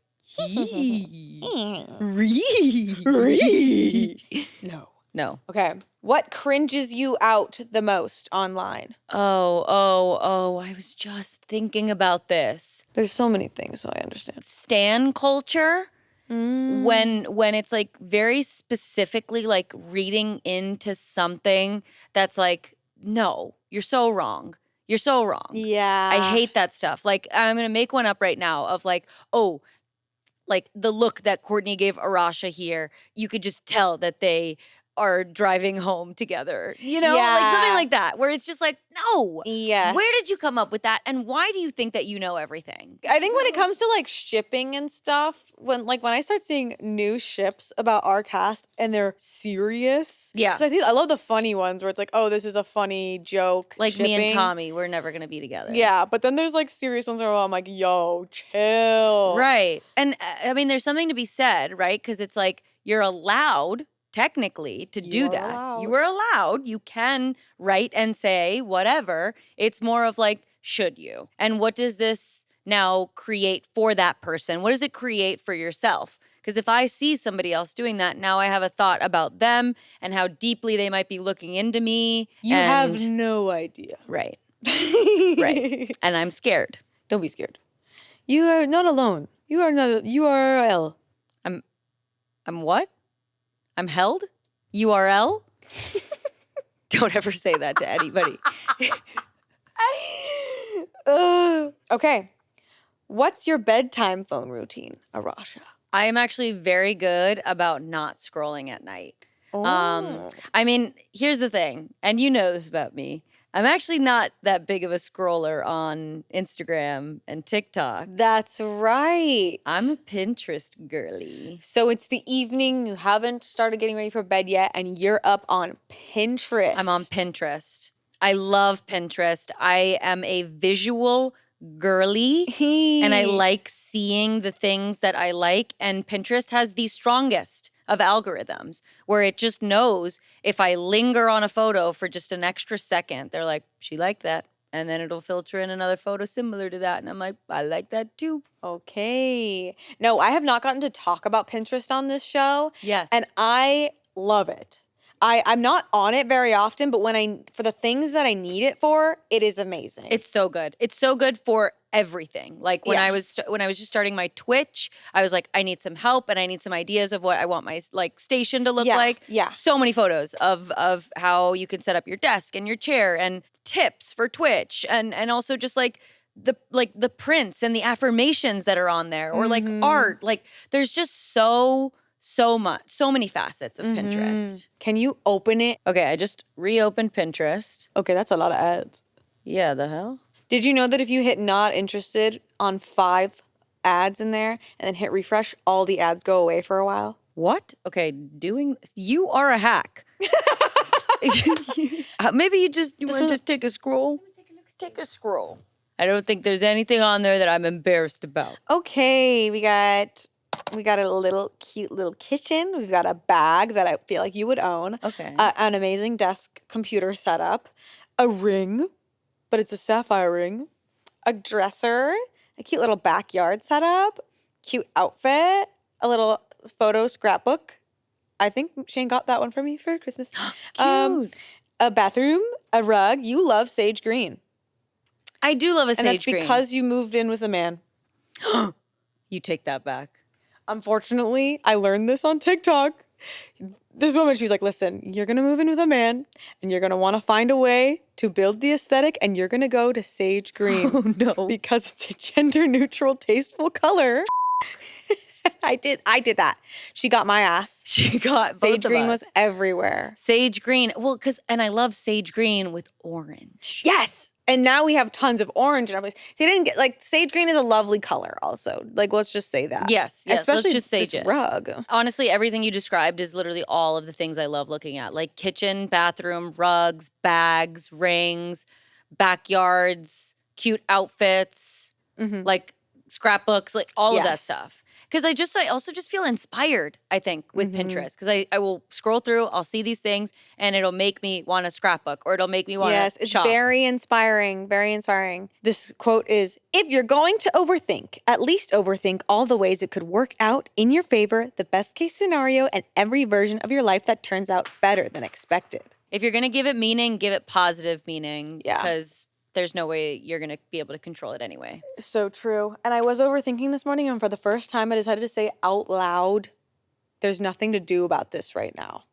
No.
Okay. What cringes you out the most online?
Oh, I was just thinking about this.
There's so many things, so I understand.
Stan culture. When it's like very specifically like reading into something that's like, no, you're so wrong. You're so wrong.
Yeah.
I hate that stuff. Like, I'm going to make one up right now of like, oh, like the look that Courtney gave ARASHA here, you could just tell that they are driving home together, you know, like something like that, where it's just like, no,
yes.
Where did you come up with that? And why do you think that you know everything?
I think when it comes to like shipping and stuff, when I start seeing new ships about our cast and they're serious.
Yeah.
So I love the funny ones where it's like, oh, this is a funny joke.
Like
shipping.
me and Tommy, we're never going to be together.
Yeah. But then there's like serious ones where I'm like, yo, chill.
Right. And I mean, there's something to be said, right? Because it's like, you're allowed technically to do that.
Allowed.
You are allowed. You can write and say whatever. It's more of like, should you? And what does this now create for that person? What does it create for yourself? Because if I see somebody else doing that, now I have a thought about them and how deeply they might be looking into me.
You have no idea.
Right. Right. And I'm scared.
Don't be scared. You are not alone. You are not URL.
I'm what? I'm held? URL? Don't ever say that to anybody.
Okay. What's your bedtime phone routine, ARASHA?
I am actually very good about not scrolling at night.
Oh.
I mean, here's the thing, and you know this about me. I'm actually not that big of a scroller on Instagram and TikTok.
That's right.
I'm a Pinterest girly.
So it's the evening, you haven't started getting ready for bed yet, and you're up on Pinterest.
I'm on Pinterest. I love Pinterest. I am a visual girly, and I like seeing the things that I like, and Pinterest has the strongest of algorithms where it just knows if I linger on a photo for just an extra second, they're like, she liked that. And then it'll filter in another photo similar to that. And I'm like, I like that too.
Okay. No, I have not gotten to talk about Pinterest on this show.
Yes.
And I love it. I'm not on it very often, but for the things that I need it for, it is amazing.
It's so good. It's so good for everything. Like when I was just starting my Twitch, I was like, I need some help and I need some ideas of what I want my like station to look like.
Yeah.
So many photos of how you can set up your desk and your chair and tips for Twitch and also just like the prints and the affirmations that are on there or like art. Like there's just so many facets of Pinterest.
Can you open it?
Okay, I just reopened Pinterest.
Okay, that's a lot of ads.
Yeah, the hell?
Did you know that if you hit not interested on 5 ads in there and then hit refresh, all the ads go away for a while?
What? Okay, you are a hack. Maybe you want to just take a scroll? Take a scroll. I don't think there's anything on there that I'm embarrassed about.
Okay, we got a cute little kitchen. We've got a bag that I feel like you would own.
Okay.
An amazing desk computer setup. A ring, but it's a sapphire ring. A dresser. A cute little backyard setup. Cute outfit. A little photo scrapbook. I think Shane got that one for me for Christmas.
Cute.
A bathroom. A rug. You love sage green.
I do love a sage green.
And that's because you moved in with a man.
You take that back.
Unfortunately, I learned this on TikTok. This woman, she was like, listen, you're going to move in with a man and you're going to want to find a way to build the aesthetic and you're going to go to sage green.
Oh, no.
Because it's a gender neutral, tasteful color. I did that. She got my ass.
She got
sage
both of
green
us.
was everywhere.
Sage green. Well, and I love sage green with orange.
Yes. And now we have tons of orange in our place. See, I didn't get, like, sage green is a lovely color also. Like, let's just say that.
Yes.
Especially
let's just sage
this
it.
rug.
Honestly, everything you described is literally all of the things I love looking at. Like kitchen, bathroom, rugs, bags, rings, backyards, cute outfits, like scrapbooks, like all of that stuff. Because I also just feel inspired, I think, with Pinterest. Because I will scroll through, I'll see these things, and it'll make me want a scrapbook or it'll make me want to shop.
Yes, it's very inspiring, very inspiring. This quote is, if you're going to overthink, at least overthink all the ways it could work out in your favor, the best case scenario, and every version of your life that turns out better than expected.
If you're going to give it meaning, give it positive meaning.
Yeah.
Because there's no way you're going to be able to control it anyway.
So true. And I was overthinking this morning, and for the first time, I decided to say out loud, there's nothing to do about this right now.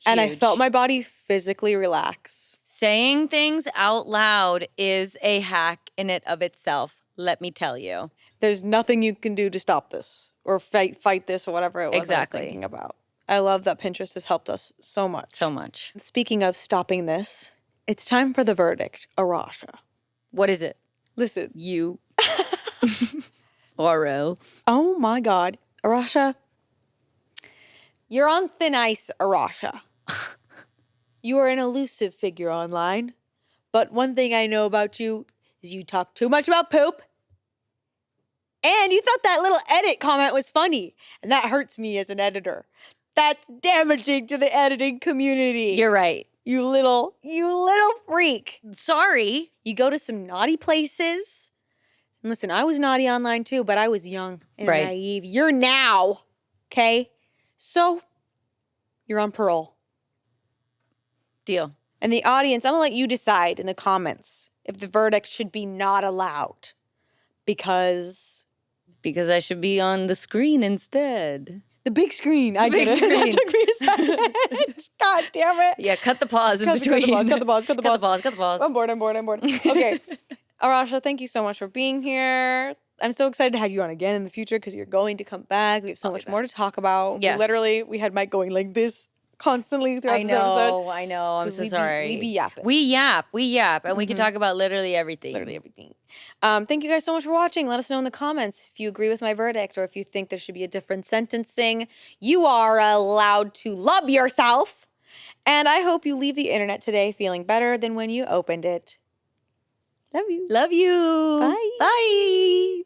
And I felt my body physically relax.
Saying things out loud is a hack in it of itself, let me tell you.
There's nothing you can do to stop this or fight this or whatever it was I was thinking about. I love that Pinterest has helped us so much.
So much.
Speaking of stopping this, it's time for the verdict, ARASHA.
What is it?
Listen.
You. RL.
Oh my God. ARASHA. You're on thin ice, ARASHA. You are an elusive figure online. But one thing I know about you is you talk too much about poop. And you thought that little edit comment was funny. And that hurts me as an editor. That's damaging to the editing community.
You're right.
You little freak.
Sorry.
You go to some naughty places. And listen, I was naughty online too, but I was young and naive. You're now, okay? So, you're on parole.
Deal.
And the audience, I'm gonna let you decide in the comments if the verdict should be not allowed. Because
I should be on the screen instead.
The big screen. I get it. That took me a second. God damn it.
Yeah, cut the pause in between.
Cut the pause.
Cut the pause.
I'm bored. Okay. ARASHA, thank you so much for being here. I'm so excited to have you on again in the future because you're going to come back. We have so much more to talk about.
Yes.
We had Mike going like this constantly throughout this episode.
I know. I'm so sorry.
We be yapping.
We yap. And we can talk about literally everything.
Thank you guys so much for watching. Let us know in the comments if you agree with my verdict or if you think there should be a different sentencing. You are allowed to love yourself. And I hope you leave the internet today feeling better than when you opened it. Love you.
Love you.
Bye.
Bye.